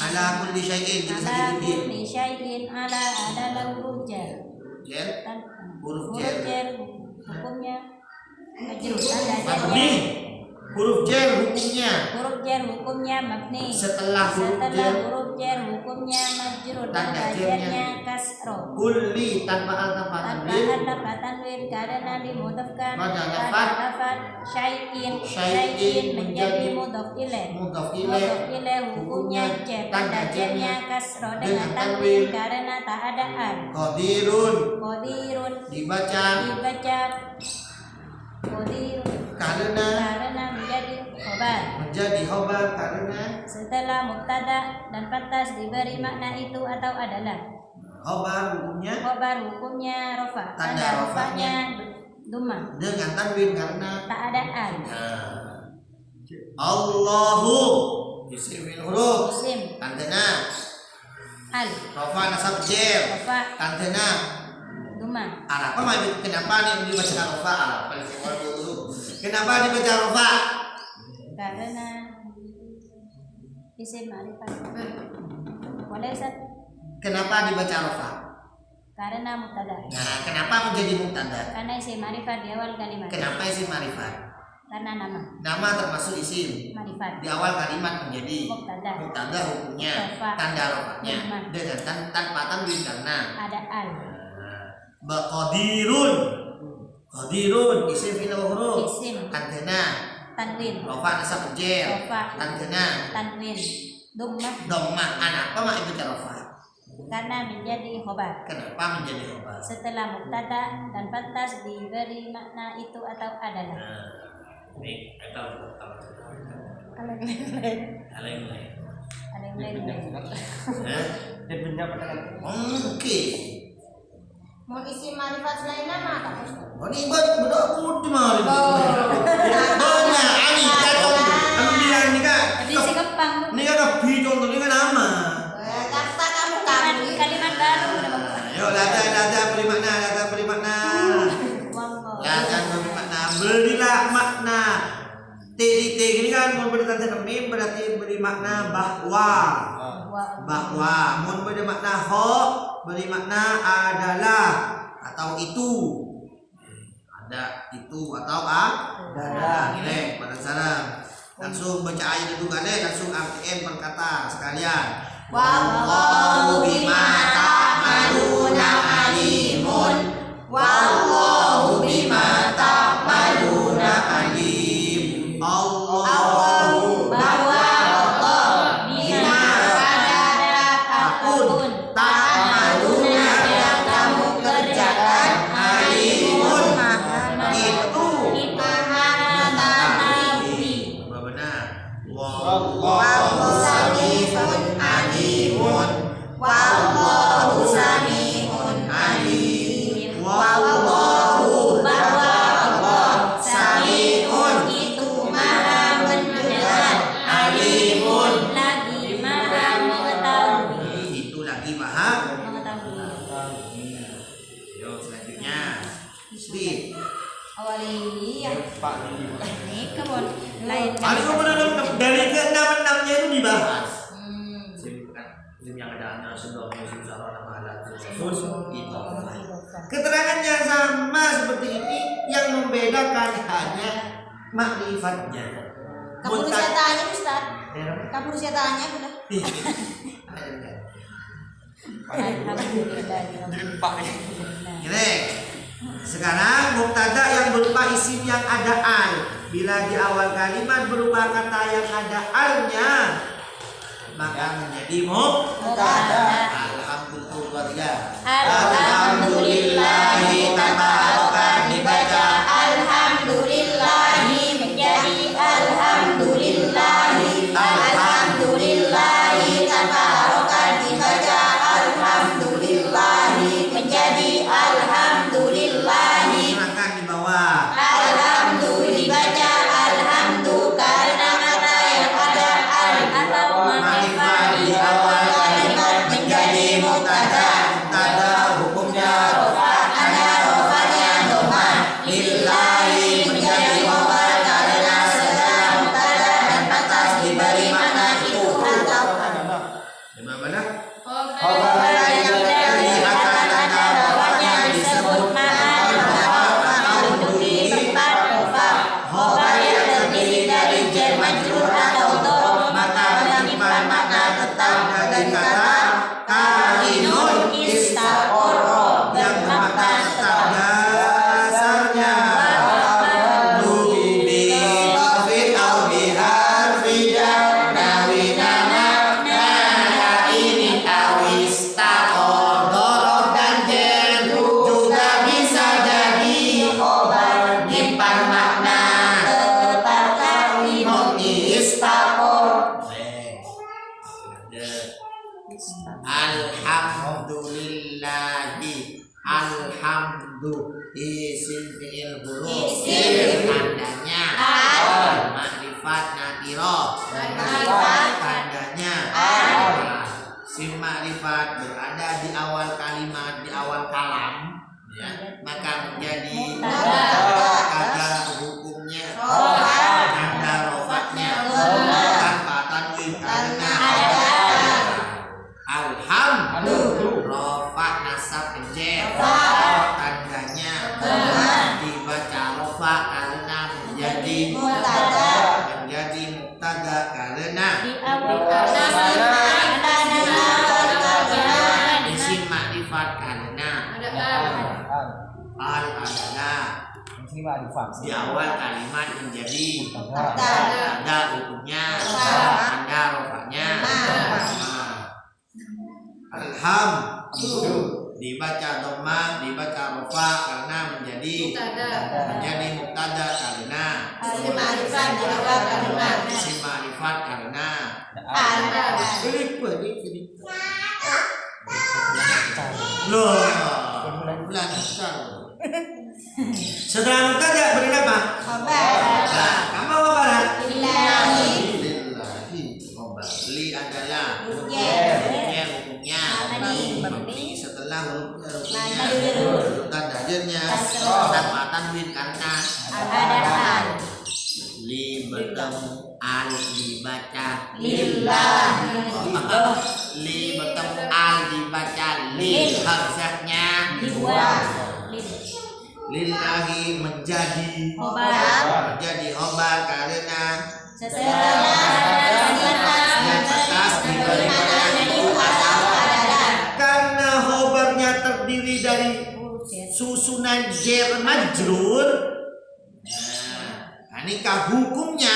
ala kulli syai'in Ala kulli syai'in ala adalah huruf jar. Jar. Huruf jar hukumnya majrur, tanda Mabni. jarnya. Huruf jar hukumnya. Huruf jar hukumnya mabni. Setelah huruf jar huruf jar hukumnya majrur, tanda tanda jarnya jarnya kasroh. kulli tanpa al tanpa Tanpa tanwin. ada tanwin karena dimudafkan Pada pada lafaz lafaz syai'in syai'in menjadi menjadi mudhaf ilaih. mudhaf Mudhaf ilaih ilaih hukumnya jar, tanda jarnya kasroh dengan dengan tanwin tanwin. karena tak ada al. qadirun Qadirun dibaca dibaca qadirun karena karena menjadi khobar. menjadi khobar karena Setelah mubtada dan pantas diberi makna itu atau adalah. khobar hukumnya Khobar hukumnya rofa, Tanda tanda rofanya rofanya dumah, dengan tanwin karena tak ada al. Allahu isimil huruf Isim tandana al rofa nasab jar rofa tandana dumah. apa maksud kenapa nih dibaca rofa apa dulu kenapa dibaca rofa Karena isim ma'rifat. Boleh Ustaz? kenapa dibaca rofa Karena mubtada. nah kenapa menjadi mubtada Karena isim ma'rifat di awal kalimat. kenapa isim marifat Karena nama termasuk isim ma'rifat. di awal kalimat menjadi Mubtada. mubtada hukumnya Rofa. tanda rofanya Dumah. dengan tanpa tanwin karena Ada al. qadirun isim fi'il wa huruf Isim tandana tanwin. rofa nasab jar Rofa tandana tanwin. Dumah dhammah apa maksud baca rofa karena menjadi khobar. kenapa menjadi khobar Setelah mubtada dan pantas diberi makna itu atau adalah. ini atau Aleng-aleng. Dan benda pada oke Mau isi marifat selain nama apa? oh ini budak di mana banyak ani kata anu bilang ni kak Di si kepang ni kan nabi contoh ni kan nama Kata kamu kalimat baru udah bagus. yuk lada beri makna Wallahu. lada beri makna berilah makna titik ini kan mau beri tanda mim berarti beri makna bahwa mun beri makna ho beri makna adalah atau itu. Ada itu atau adalah. Nilai pada sana. Langsung baca ayat itu kalian langsung artiin perkata sekalian. Wallahu bima ta'maluna alimun. Wallahu bima ta'maluna alim. Allahu bahwa Allah bima pada apapun ta'maluna yang kamu kerjakan alimun maha itu mengetahui. apa benar? Wallahu sami'un alimun. Wallahu sami'un alim. Wallahu bahwa Allah sami'un itu maha mendengar, alimun lagi maha mengetahui. Itu lagi maha. Mengetahui. Yo selanjutnya. Steve. awali ya. Pak Ini kebun lain. Langsung dari ke-6-6-nya itu dibahas. Sim yang ada sebelum musim sarana mahalat itu. Keterangannya sama seperti ini, yang membedakan hanya makrifatnya. Kabur saya tanya Ustaz. Kabur saya tanya benar. Alhamdulillah. Pak Gini. Sekarang mubtada yang berupa isim yang ada al, bila di awal kalimat berupa kata yang ada alnya, maka menjadi mubtada. Alhamdulillah. Alhamdulillahi tabaraka dibaca alhamdulillahi menjadi alhamdulillahi. Alhamdulillahi tabaraka dibaca alhamdulillahi menjadi alhamdulillahi. Silakan di bawah. Alhamdu dibaca alhamdu karena kata yang ada al atau makrifat di awal kalimat menjadi mubtada. Mubtada hukumnya Rofa ada rofanya doma. Lillahi menjadi khobar karena segala mubtada dan pantas diberi makna itu atau di mana? khobar yang dari kata-kata rofanya disebut ma'al untuk di tempat rofa. Khobar yang terdiri dari jar majrur atau dorof maka menyimpan makna tetap dari kata kainun istaqorro Yang bermakna tetap dasarnya. Alhamdulillahi. Alhamdu isim fi'il huruf. Isim. Tandanya Al. makrifat nakiro. Makrifat. Tandanya Al. sim makrifat berada di awal kalimat, di awal kalam, ya, maka menjadi Mubtada. kata hukumnya Rofa. tanda rofatnya Dhamma. tanpa tanwin karena Ada. alhamdu rofa nasab penjer Rofa. tandanya Dhamma. dibaca rofa karena menjadi Mubtada. menjadi mubtada karena Di awal isim makrifat karena al adalah di awal kalimat menjadi ada hukumnya tanda rofanya. Alhamdu dibaca dhamma, dibaca rofa karena menjadi mubtada karena Isim ma'rifat di awal kalimat. isim ma'rifat karena Ada. loh bulan setelah mubtada beri apa? Khobar. Nah, kamu apa lah? Lillahi. Lillahi khobar. Li adalah Yer. yer hukumnya mabni setelah hukumnya Majrur. tanda jernya Kasroh. tanpa tanwin karena Ada al. li bertemu al dibaca Lillahi. li bertemu al dibaca lil hamzahnya dibuang. lillahi menjadi Khobar. karena Setelah yang atas diberi mana itu karena khobarnya terdiri dari susunan jar majrur. Nah, nikah hukumnya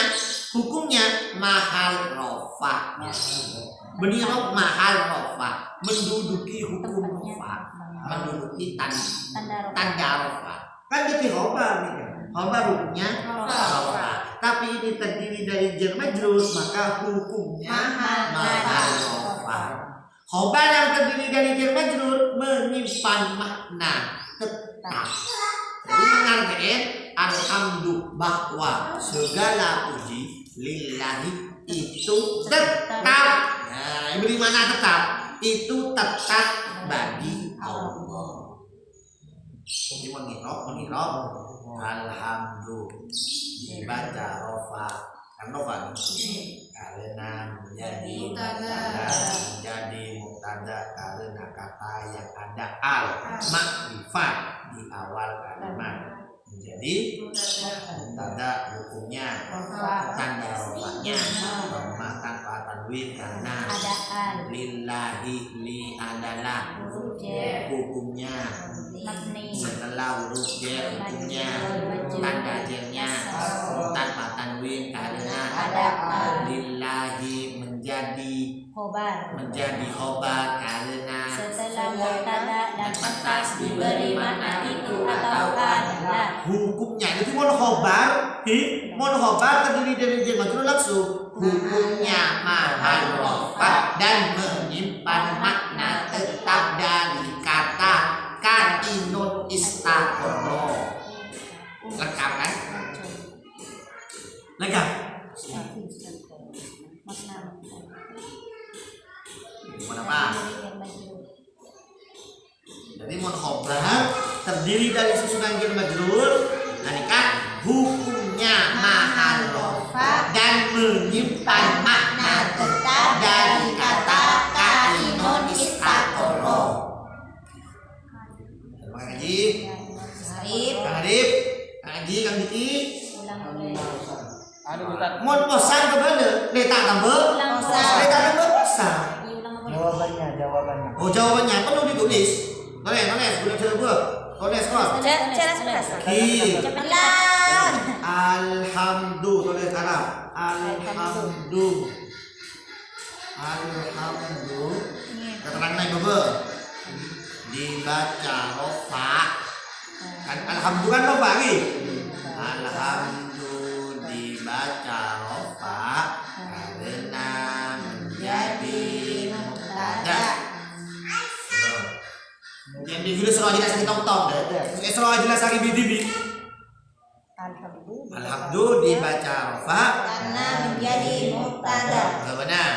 mahal rofa. Beliau mahal rofa, menduduki hukum rofa, menduduki tanda rofa. Kan jadi khobar nih kan. Khobar hukumnya rofa. Tapi ini terdiri dari jar majrur, maka hukumnya mahal rofa. Khobar yang terdiri dari jar majrur menyimpan makna tetap. Jadi mengartikan alhamdulillah bahwa segala puji lillahi itu tetap. Nah, ini mana tetap? Itu tetap bagi Allah. Ini mengirob. Alhamdulillah dibaca rofa. Kan rofa karena menjadi mubtada karena kata yang ada al makrifat di awal kalimat menjadi mubtada hukumnya tanda rofanya lemah tanpa tanwin karena lillahi li adalah hukumnya setelah huruf jar hukumnya tanda jarnya tanpa tanwin karena lillahi menjadi khobar karena setelah mubtada dan atas diberi makna itu atau adalah. Hukumnya itu mon khobar terdiri dari jar majrur langsung. Hukumnya mahal rofa dan menyimpan makna tetap dari kata kainun istaqoro. Lengkap kan? Lengkap. Apa? Jadi mon khobar terdiri dari susunan jar majrur, kan hukumnya mahal rofa dan menyimpan makna tetap dari kata kainun istaqoro. Terima kasih. Kang Arif, Kang Diki. Mon posan ke mana? Leta tambah. Leta tambah posan. Jawabannya. Oh, jawabannya perlu ditulis. Tulis, boleh coba. Tulis kok. Alhamdulillah, tulis Arab. Alhamdulillah. Keterangan naik apa? Dibaca rofa. Kan alhamdulillah kan rofa nih. Alhamdulillah dibaca rofa karena menjadi mubtada. Yang dulu surah jelas lagi tong-tong deh. Surah jelas lagi bidibi. Alhamdulillah dibaca rofa karena menjadi mubtada. Benar.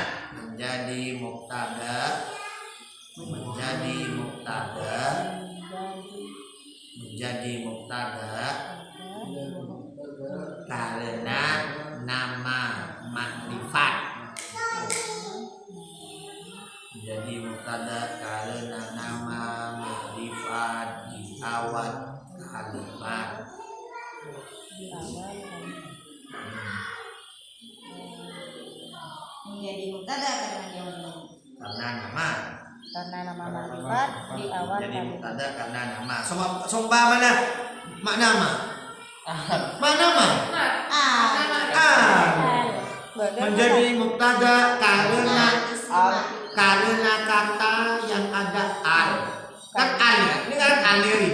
Menjadi mubtada karena nama makrifat. Menjadi mubtada karena nama makrifat di awal kalimat. Menjadi mubtada Karena nama makrifat di awal jadi kalimat. mubtada karena nama. Somba mana? Mak nama. Mana nama? Menjadi mubtada karena kata yang ada al. Kan al ya? Ini kan aliri.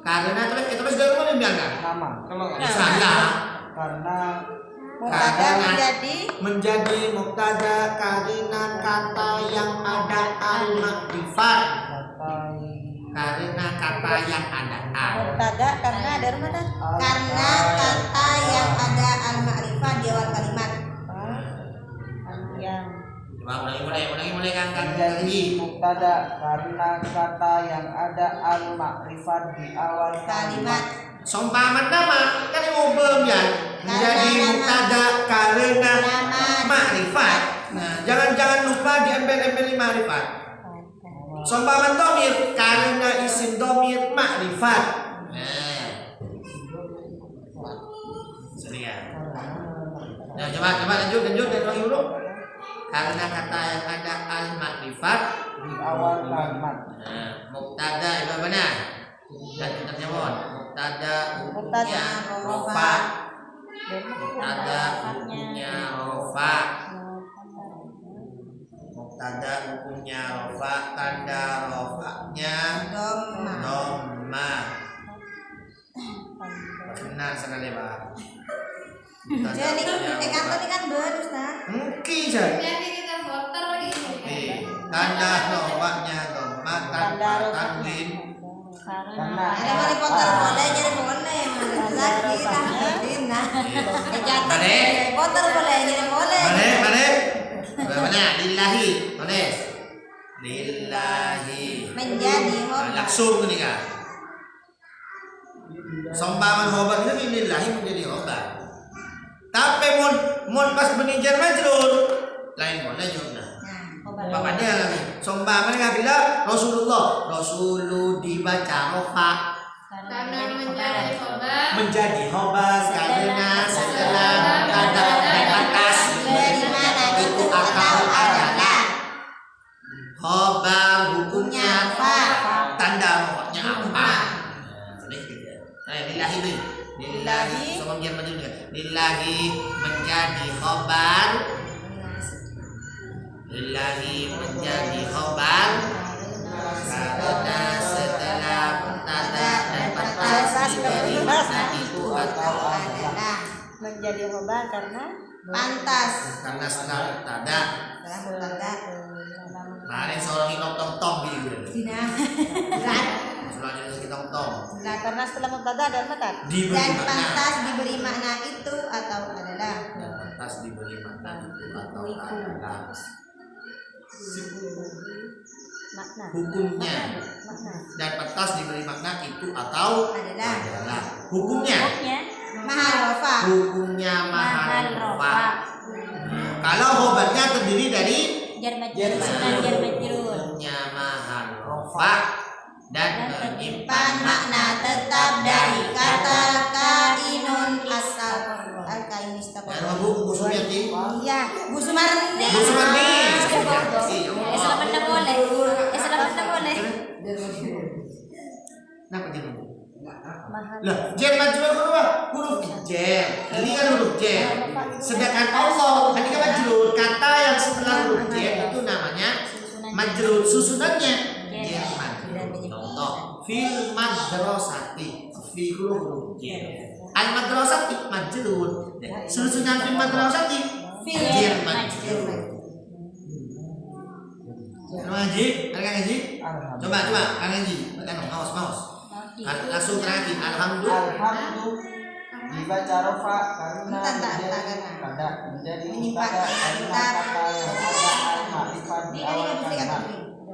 Karena terus dari mana diangkat? Nama. Salah. Karena menjadi mubtada karena kata yang ada al makrifat. Karena kata yang ada al. Mubtada karena ada rumah tadi. karena kata yang ada al ma'rifah di awal kalimat. Yang Coba mulai kan menjadi mubtada karena kata yang ada al makrifat di awal Kalimat Sompaman nama kan ngobem ya. Menjadi mubtada karena makrifat. Nah, jangan lupa diempel-empel makrifat. Seumpama domir karena isim domir makrifat. Nah, seringan. Nah, coba lanjut dan lagi dulu. Karena kata yang ada al makrifat di awal kalimat. Nah, mubtada itu benar. Dan kita jawab mubtada hukumnya rofa. Mubtada hukumnya rofa. Mubtada hukumnya rofa, tanda rofanya dhamma. Benar sekali, Pak. Jadi kantor ini kan baru Ustaz. Mungkin saja. Jadi kita foto lagi. Tanda rofanya dhamma tanpa tanwin. Karena Ada boleh foto boleh jadi boleh. Lagi kan nah. Boleh. Foto boleh jadi boleh. Boleh. Bagaimana? Lillahi. Tulis. Lillahi. Menjadi hoba. Langsung ini kan. Seumpama hoba itu lillahi menjadi hoba. Tapi mun pas benijar majrur lain boleh juga. Bapaknya seumpama nggak bilang Rasulu dibaca rofa Karena menjadi khobar. menjadi hoba karena setelah kata batas Dari mana itu atau adalah khobar hukumnya apa? tanda rofanya apa? Nah, lillahi itu. Lillahi sama biar maju juga. Lillahi menjadi khobar. Lillahi menjadi khobar karena setelah tanda dan batas diberi makna itu atau Adalah menjadi hoba karena pantas. karena setelah tanda. Setelah mubtada. Kemarin seorang yang tong gitu. Sina. Berat. Seorang yang tong. nah karena setelah mubtada ada mata Diberi Dan makna. pantas diberi makna itu atau adalah. Dan pantas diberi makna itu atau adalah makna hukumnya. makna Dan pantas diberi makna itu atau Adalah. hukumnya. hukumnya Mahal rofa. Hukumnya mahal mahal rofa. rofa Kalau hobatnya terdiri dari jar majrur sunan jar majrur hukumnya mahal rofa dan menyimpan Pan makna tetap dari kata kainun asal al-kain dan istaqor. Bu Sumiati. Iya, Bu Sumarni. Bu Sumarni. selamat boleh selamat boleh Kenapa dia ngomong? mahal Lah, jen majrur kedua huruf jen. Ini kan huruf jen. Sedangkan Allah, ini kan majrur. Kata yang setelah huruf jen itu namanya majrur. Susunannya jen majrur. Contoh, fil madrasati. Fi huruf jen. Al madrasati majrur. Susunan fil madrasati jen majrur. Ngaji, ada ngaji? Coba, Kang Ngaji. Maus. Langsung terakhir. Alhamdulillah. Alhamdulillah dibaca rofa karena Tak, menjadi Menyimpan mubtada karena kitab. kata yang ada al-ma'rifat di Ini kan awal mesti kalimat. kata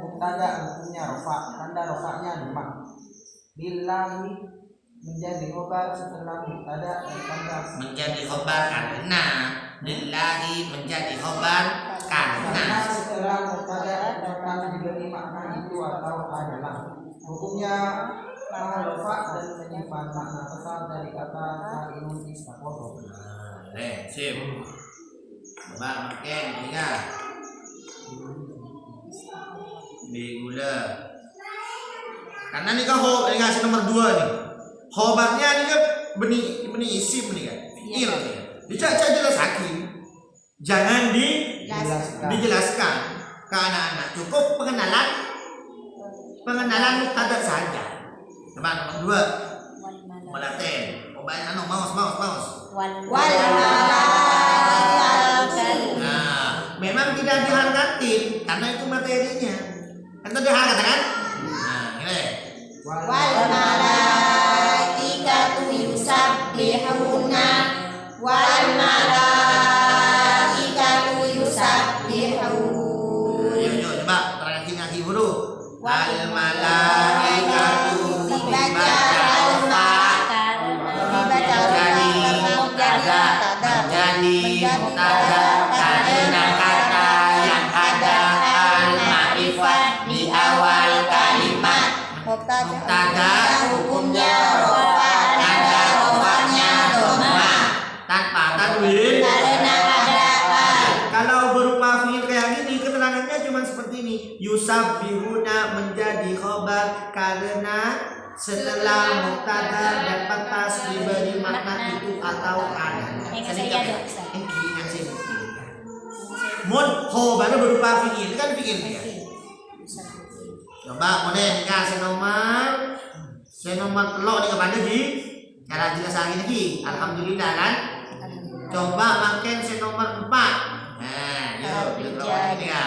Mubtada hukumnya rofa, tanda rofanya dhamma. Lillahi menjadi khobar setelah mubtada dan tanda Menjadi khobar karena lillahi menjadi khobar karena karena setelah mubtada dan tanda diberi makna itu atau adalah hukumnya mahal rofa dan menyimpan makna tetap dari kata kainun istaqor. sip. Coba makan ingat. Gula. Karena ini kan ini ngasih nomor 2 nih. Khobarnya ini kan benih isim nih kan. Fi'il nih. Dicaca jelasakin. Jangan dijelaskan ke anak-anak. Cukup pengenalan mubtada saja. Coba nomor 2. Melaten. Coba maus. wal malaikatu. Nah, memang tidak dihargatin karena itu materinya. Kan tadi harga kan? Nah, ini. Wal malaikatu yusabbihuna wal malaikatu yusabbihun. Yuk, coba terangkan ngaji dulu. Al malaikatu dibaca alfa menjadi mubtada karena kata yang ada al ma'rifat di awal mubtada hukumnya rofa tanda rofanya dhamma tanpa tanwin. karena ada al. Kalau berupa fiil kayak gini keterangannya cuma seperti ini. Yusabbihuna menjadi khobar karena setelah mubtada dan pantas diberi makna itu atau ada. saya ada, Ustaz. Ingat sih. Mun khobar berupa fiil kan fiil dia. Coba kemudian kasih nomor telok nih kepada di cara jelas lagi. Alhamdulillah kan. Coba makin nomor 4. Nah, yuk kita lawan ini ya.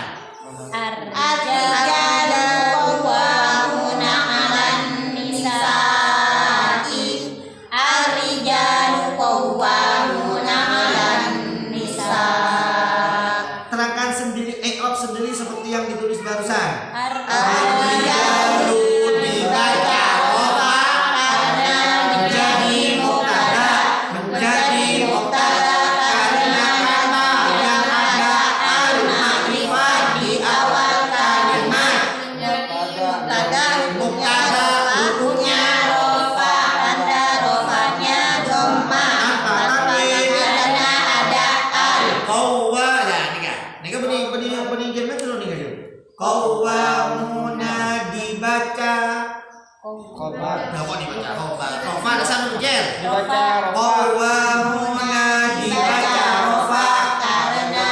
Ar-rijalu qawwamuna 'alan nisa'i. Ar-rijalu qawwamuna 'alan nisa'. Terangkan sendiri i'rab sendiri seperti yang ditulis barusan. Ar-rijalu dibaca rofa karena menjadi mubtada karena kata yang ada al-ma'rifat di awal kalimat. Mubtada hukumnya rofa tanda rofanya dhamma karena ada al. Qawwala nika benih jerman dulu nih guys. Qawwamuna dibaca Khobar. nah kok dibaca rofa rofa ada satu jer. Dibaca rofa. Qawwamuna dibaca rofa Karena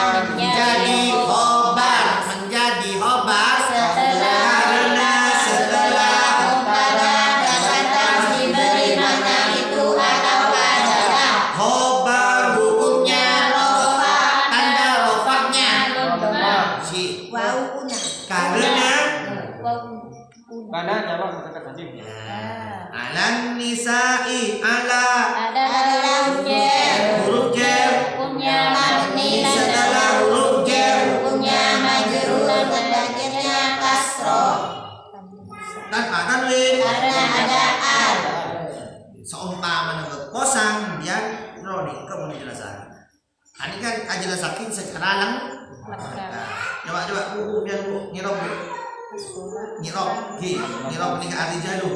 menjadi khobar karena setelah mubtada dan kata diberi makna itu atau adalah khobar hukumnya rofa tanda rofanya si wauna karena Karena jamak mutakat hadim. alan nisa'i ala adalah huruf jer hukumnya mabni setelah huruf jer hukumnya majrur tandanya kasro tanpa tanwin karena ada al. seumpama posang dia Roni kamu dijelaskan. Ini kan ajelasakin secara lengkap. Coba buku biar bu nyirop ini arijalu.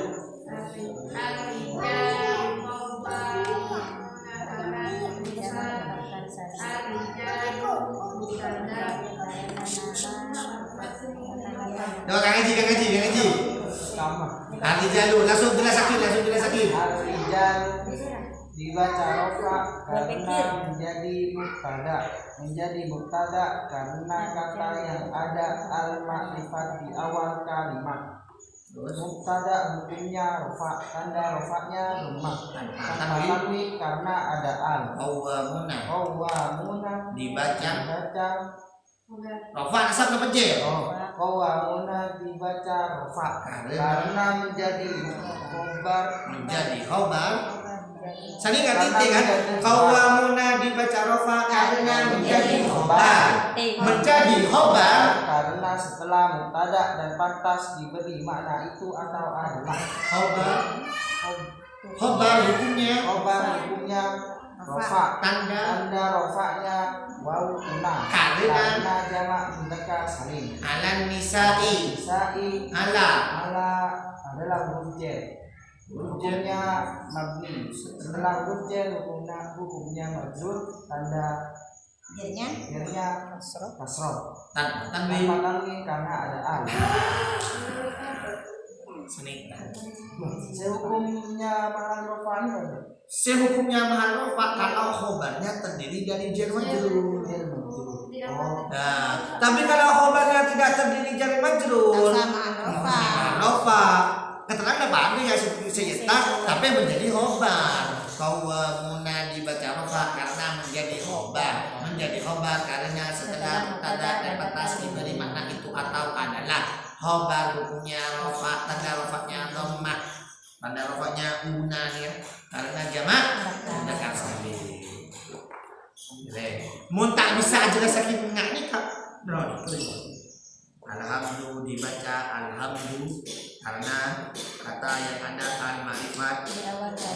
Coba kang ngaji. Sama. Arijalu langsung jelasakin. Ar-rijal dibaca rofa karena menjadi mubtada karena kata yang ada al-ma'rifat di awal kalimat. Mubtada hukumnya rofa tanda rofanya dhamma tanpa tanwin karena ada al. Qawwamuna Dibaca Rofa. rofa nasab apa jer? Qawwamuna dibaca rofa karena menjadi khobar Sani nggak titik kan? Qawwamuna dibaca rofa karena menjadi khobar. Menjadi khobar karena setelah mubtada dan pantas diberi makna itu atau adalah khobar hukumnya rofa tanda tanda rofanya wauna Karena jamak mudzakkar salim. alan nisa'i Sa'i ala adalah huruf jer. Hukumnya mabni. Setelah huruf jer hukumnya majrur tanda jernya kasroh tanpa tanpa tanwin. tanwin karena ada al. Sini. Sehukumnya mahal rofanya Sehukumnya mahal rofa kalau khobarnya terdiri dari jar majrur. Nah, tapi kalau khobarnya tidak terdiri jar majrur, rofa keterangan apa ada ya sejenak tapi menjadi khobar. Qawwamuna dibaca rofa karena menjadi khobar karena setelah mubtada dan pantas diberi makna itu atau adalah khobar hukumnya rofa tanda rofanya dhammah tanda rofanya una ya karena jamak mudzakkar salim. Mun tak bisa jelasakin enggak nih Kak. Alhamdulillah dibaca alhamdulillah karena kata yang ada al-ma'rifat di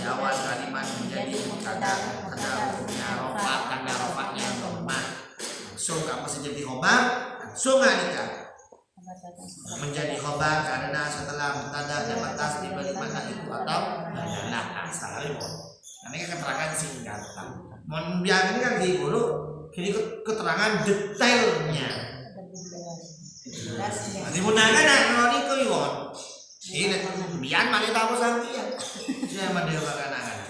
awal kalimat menjadi mubtada tanda hukumnya rofa tanda rofanya dhammah. Langsung kamu jadi khobar langsung nikah. menjadi khobar karena setelah mubtada dan batas diberi makna itu atau adalah asal ini kan keterangan singkat. Mohon biar ini kan di guru ini keterangan detailnya. Nanti gunakan kalau ini ke iwan ini biar mana tahu sampai ya saya mandiri anak-anak.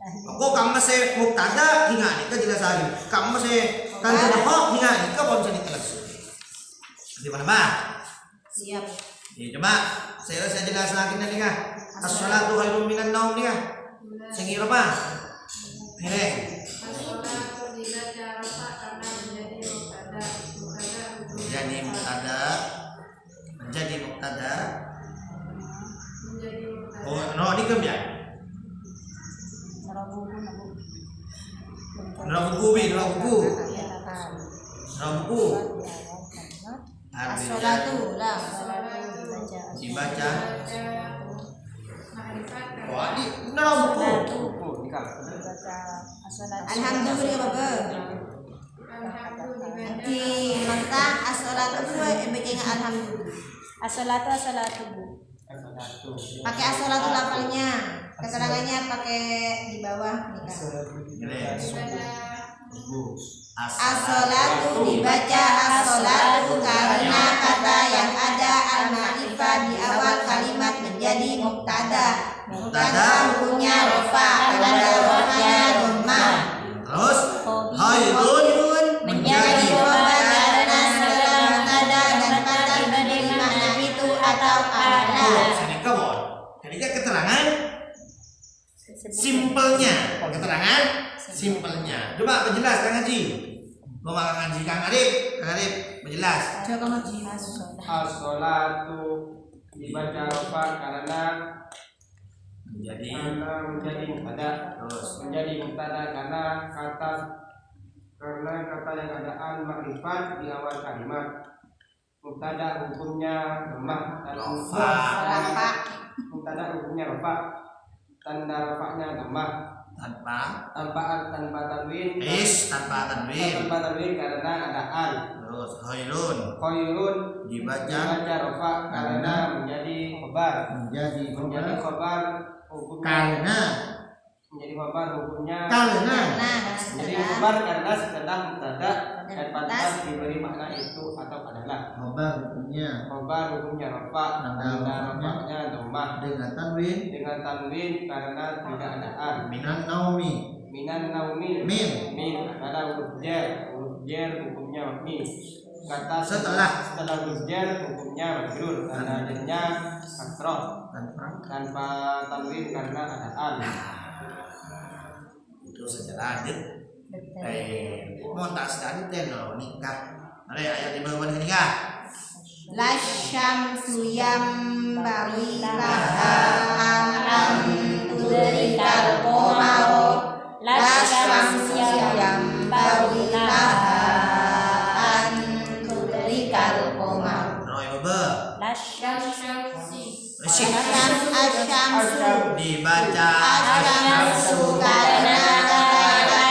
Aku kamu masih mubtada hingga ini kejelasan kamu masih kan terhok hingga ini ke bonus ini terus. Di mana Mbak? Siap. Ya, coba saya jelas lagi nanti kan. As-salatu khairun minan naum nih kan. Sing kira apa? Ini. As-sholatu dibaca rofa karena menjadi mubtada. Menjadi mubtada. Menjadi mubtada. Oh, no ini kan ya. Rabuku. As-sholatu lah. Dibaca. Ma'rifat Wah, ini rabuku. Alhamdulillah Bapak. alhamdulillah Di mentah as-sholatu itu bacanya alhamdulillah. As-sholatu Bu. Pakai as-sholatu lafalnya. Keterangannya pakai di bawah nih Kak. As-sholatu dibaca as-sholatu karena kata yang ada al-ma'rifah di awal kalimat menjadi mubtada. Mubtada hukumnya rofa, tanda rofanya dhammah. Terus khairun Menjadi khobar karena setelah mubtada dan kata diberi makna itu atau ada. Sini kawon. Jadi kan keterangan simpelnya. Keterangan simpelnya. Coba penjelas Kang Haji. Mau Kang Haji, Kang Arif penjelas. Coba kamu As-sholatu dibaca rofa karena menjadi mubtada. Terus Menjadi mubtada karena kata yang ada al-ma'rifat di awal kalimat. Mubtada hukumnya lemah dan rafa. mubtada hukumnya rofa. Tanda rofanya lemah tanpa tanpa tanwin. tanpa tanwin. Tanpa tanwin karena ada al. Terus khairun Khairun dibaca rofa karena menjadi khobar. menjadi Khobar hukumnya karena menjadi khobar karena setelah mubtada dan pantas diberi makna itu atau adalah. khobar hukumnya Khobar hukumnya rofa tanda rofanya dhammah dengan tanwin karena tidak ada al. minan naumi Minan naumi min adalah huruf jar hukumnya mabni. Kata Setelah. huruf jar hukumnya majrur karena adanya kasroh tanpa tanwin karena ada al. Itu secara adil. Mau tak sedang tenor nikah. Ada ayat di bawah nikah. La syamsu yambaghi laha an tudrikal qamara. La syamsu yambaghi laha an tudrikal qamara. Roy bebe. La syamsu Asy-syamsu Dibaca asy-syamsu karena ada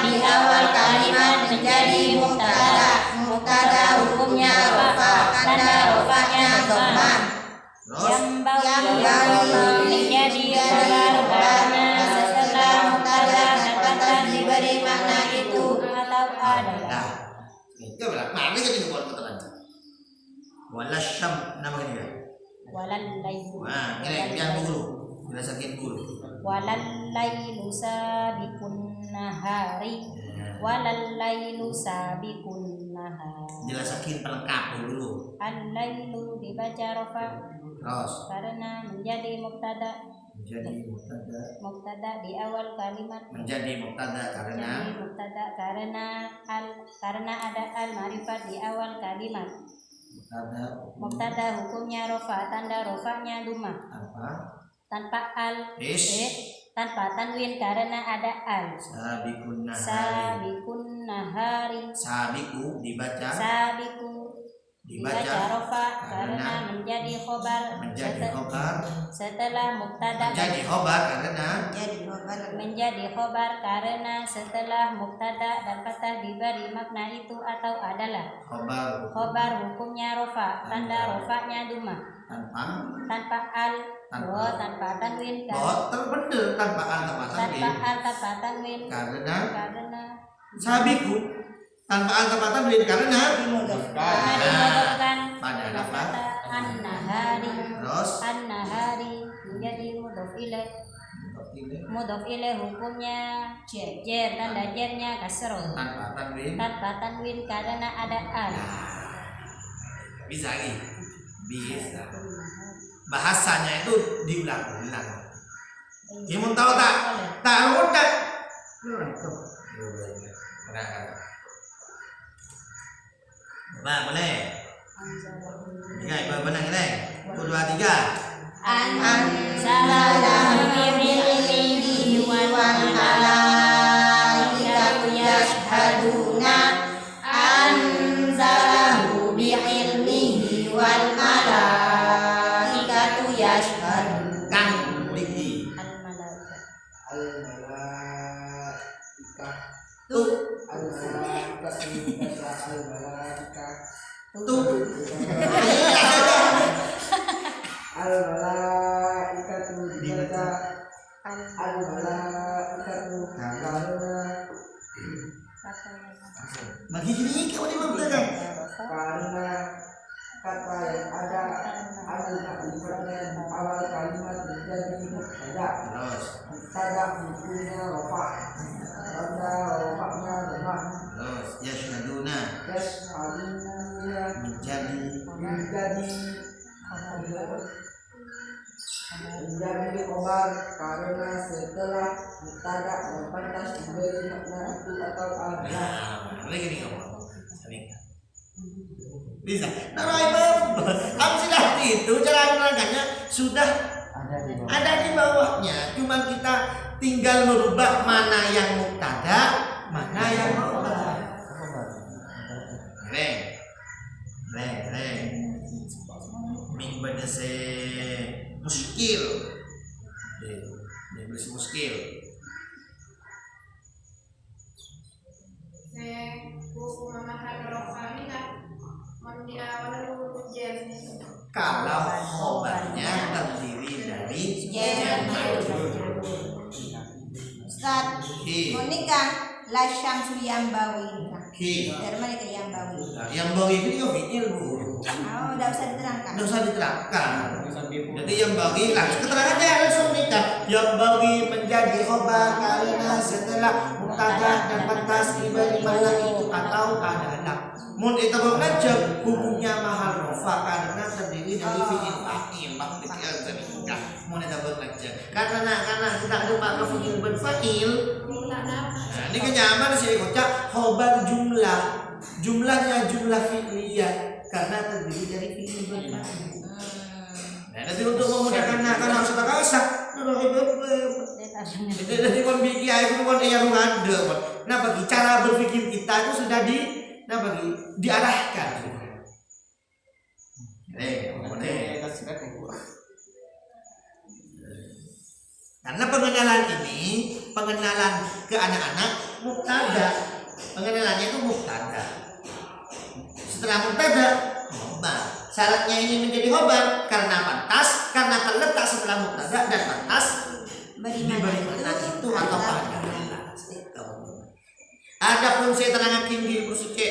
di awal kalimat menjadi mubtada. Mubtada hukumnya rofa, tanda rofanya dhammah. terus menjadi khobar karena setelah mubtada dan kata diberi makna itu atau ada. nah itu berarti mana jadi buat keterangan wala syam nama dia. Walal lailu. Nah ini biar dulu kita sakit dulu. Walal lailu sabiqun nahari. Walal lailu sabiqun nahari. Jelasakin pelengkap dulu. Al-lailu dibaca rofa Terus karena menjadi mubtada. menjadi Mubtada di awal kalimat. menjadi mubtada Menjadi mubtada karena ada al-ma'rifat di awal kalimat. Mubtada hukumnya rofa, tanda rofanya dhammah apa tanpa al tanpa tanwin karena ada al. sabikun nahari Sabiqun nahari. sabiku dibaca Sabiqu dibaca rofa karena menjadi khobar setelah mubtada menjadi khobar karena setelah mubtada dan fathah diberi makna itu atau adalah khobar hukumnya rofa tanda rofanya duma tanpa al tanpa tanwin tanpa tanwin karena sabiku tanpa al tanpa tanwin karena dimodofkan pada apa terus an-nahari menjadi mudhof ilaih hukumnya jer tanda jernya kasroh tanpa tanwin karena ada al. Bisa bahasanya itu diulang-ulang. Kamu tahu tak udah boleh benar ini 1, 2, 3 Anzalahu bi'ilmihi wal malaikatu yashhaduna anzalahu bi'ilmihi wal malaikatu yashhaduna kan dikti bagi ini kamu dimana karena kata yang ada al-ma'rifatnya di awal kalimat menjadi mubtada. Mubtada hukumnya rofa, tanda rofanya lemah. Yashhaduna menjadi khobar karena setelah mubtada dan pantas diberi makna itu atau ada. Lagi nih kamu bisa kamu sudah itu cara menerangkannya sudah ada di bawahnya, cuman kita tinggal merubah mana yang mubtada mana yang khobar. Min badase muskil muskil Hukum mahal rofa'ilah mandi awal jer. Kalau khobarnya terdiri dari Ustaz, Monika la syamsu yambawi. Ki. Dari mana ke yambawi? Yang bagi itu juga fi'il Bu. Oh, udah usah diterangkan. Tidak usah diterangkan. Jadi yang bagi langsung keterangannya langsung nikah. Yang bagi menjadi khobar karena setelah mubtada dan pantas diberi makna itu atau adalah. Mun itu mengajar hukumnya mahal rofa karena terdiri dari fi'il fa'il maksudnya nikah. Mun itu mengajar karena kita lupa ke fi'il berfa'il. Nah, ini kenyaman sih kocak khobar jumlahnya jumlah fi'liyah karena terdiri dari fi'il berfa'il. Nah, nanti untuk memudahkan akan harus kita kasar. Jadi kon bikin itu kon yang ada. Nah, bagi cara berpikir kita itu sudah diarahkan. Karena pengenalan ke anak-anak mubtada. Pengenalannya itu mubtada. Setelah mubtada, khobar. Syaratnya ini menjadi khobar karena pantas, karena terletak setelah mubtada dan pantas diberi makna itu atau pada. Adapun saya terangkan tinggi bersuci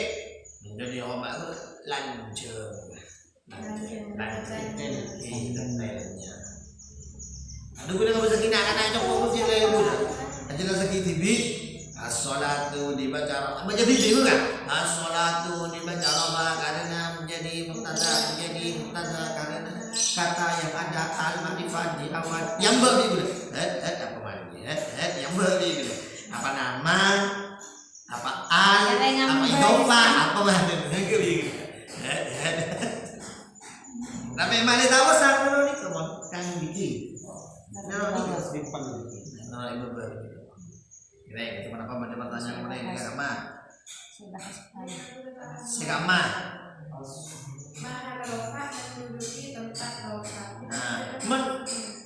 menjadi khobar lanjut. Detailnya. Aduh gue nggak bisa kena anak aja fokus yang lain udah. Aja lagi TV. As-sholatu dibaca baca video kan? As-sholatu dibaca roba karena menjadi mubtada karena kata yang ada al-ma'rifat di awal yang bagi apa namanya? Yang bagi apa nama? Apa al? Apa idofa? Apa namanya gitu. Tapi mana tahu satu nih kamu kang bikin. Nah, ini simpan gitu. Nah, itu baru. Kira cuma apa macam pertanyaan mana ini kama? Sekama. Mahal rofa menduduki tempat rofa.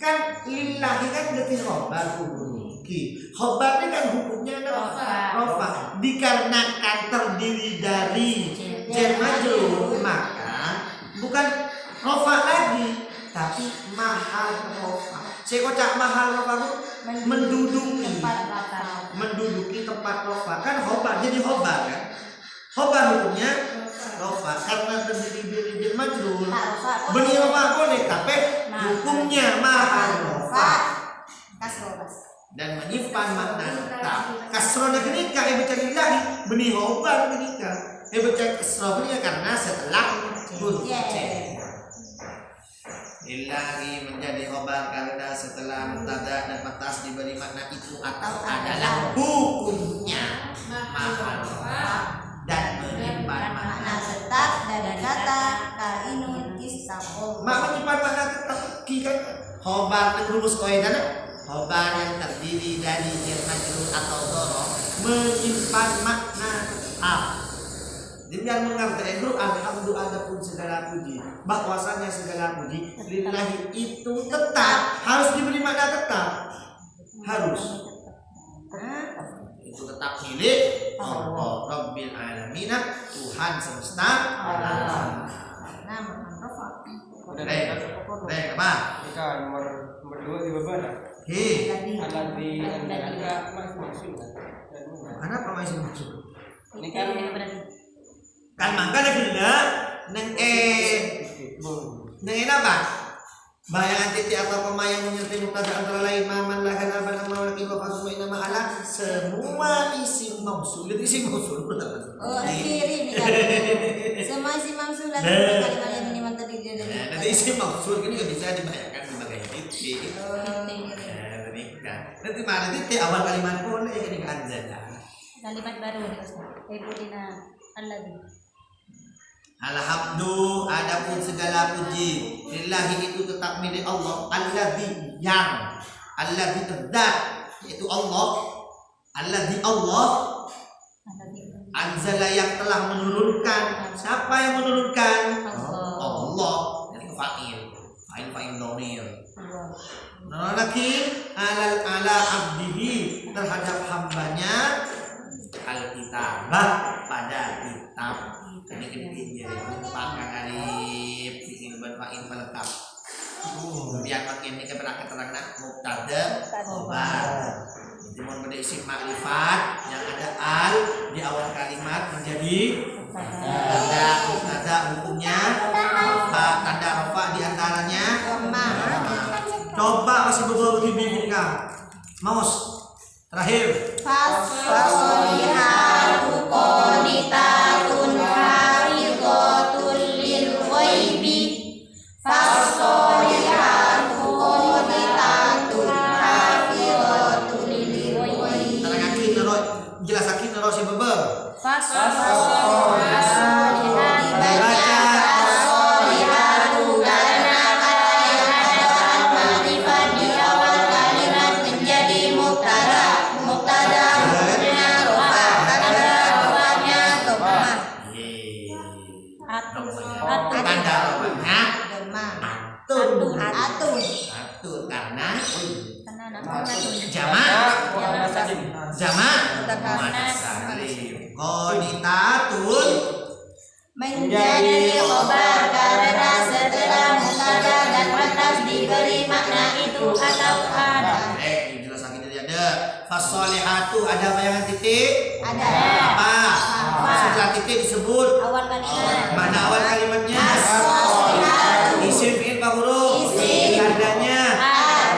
Kan lillahi kan berarti khobar menduduki. Khobar ini kan hukumnya rofa. Dikarenakan terdiri dari jar majrur, maka bukan rofa lagi, tapi mahal rofa. Saya kocak mahal rofa itu menduduki tempat rofa. Kan khobar jadi khobar kan. Khobar hukumnya rofa karena terdiri dari jar majrur. Benih rofa boleh, tapi hukumnya mahal rofa dan menyimpan makna tetap. Kasrohnya kenika baca lillahi benih khobar kenika baca kasrohnya karena setelah lillahi menjadi khobar karena setelah mubtada dan matas diberi makna itu atau adalah hukumnya mahal rofa dan menyimpan makna tetap dari kata kainun istaqom. menyimpan makna tetap kan khobar dan rumus kaidah. Khobar yang terdiri dari jar majrur atau dhorof menyimpan makna tetap. Dengan mengerti itu alhamdulillah adapun segala puji, bahwasanya segala puji lillahi itu tetap harus diberi makna tetap. Harus. Itu tetap milik Allah Rabbil Alamin, Tuhan semesta alam. Udah apa? Jika nomor 2 di bawah lah. Alladzi anzalaka maksud. Kenapa masih maksud? Ini kan Kan makanya kita neng apa? Bayangan titik atau koma yang menyertai mubtada antara lain maman lahan apa nama laki wa fasmu nama ala semua isim mausul. Itu isim mausul betul. Oh, kiri nih kan. Semua isim mausul lagi kalimat yang minimal terdiri dari. Nanti isim mausul ini juga bisa dibayangkan sebagai titik. Nanti mana titik awal kalimat boleh ini kan saja. Kalimat baru nih Ustaz. Ibudina alladzi. Alhamdulillah adapun segala puji lillahi itu tetap milik Allah alladzi yang alladzi terdat yaitu Allah alladzi Allah anzala yang telah menurunkan. Siapa yang menurunkan? Allah. Jadi fa'il dhamir. Lagi ala abdihi terhadap hambanya alkitabah pada kitab. Ini jadi merupakan dari fi'il dan fa'il pelengkap. Kemudian makin ini keterangan mubtada khobar. Jadi mau isim ma'rifat yang ada al di awal kalimat menjadi mubtada hukumnya tanda rafa di antaranya. Coba masih beberapa dibingungkan. Maus terakhir. Fasolihatu qanitatun hafidhatul lil ghaibi. Fasolihatu qanitatun hafidhatul lil ghaibi. Terangkan nero jelasakin nero si beber. Qanitatun menjadi khobar karena setelah mubtada dan matas diberi makna itu atau ada. Jelas lagi tadi ada fasolihatu ada bayangan titik. Ada. Apa? Setelah titik disebut Awal kalimat. mana awal kalimatnya? Isim fi'il huruf. Tandanya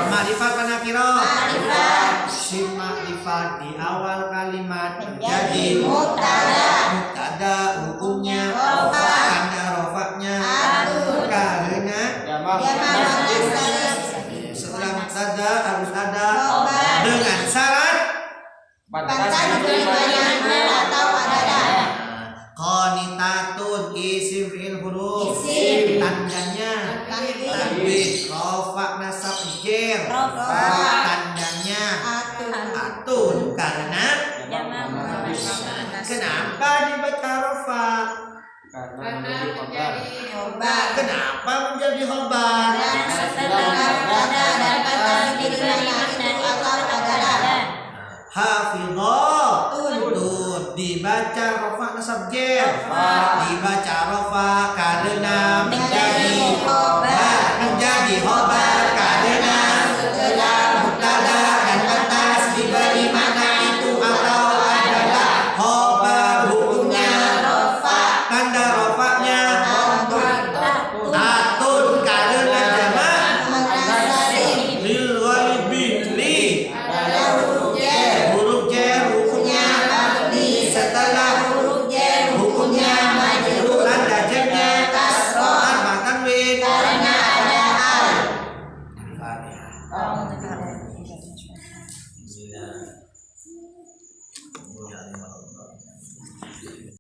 ma'rifat nakirah. Isim ma'rifat di awal kalimat menjadi mubtada hukumnya tanda rofaknya karena setelah mubtada harus ada dengan syarat atau ada. Qanitatun isim fi'il huruf tandanya tanwin rofa nasab jer tandanya atun karena kenapa dibaca rofa karena menjadi khobar. khobar. Kenapa menjadi khobar? Dan setelah mubtada dan kata diberi makna itu adalah dibaca rofa nasab jer, dibaca rofa karena menjadi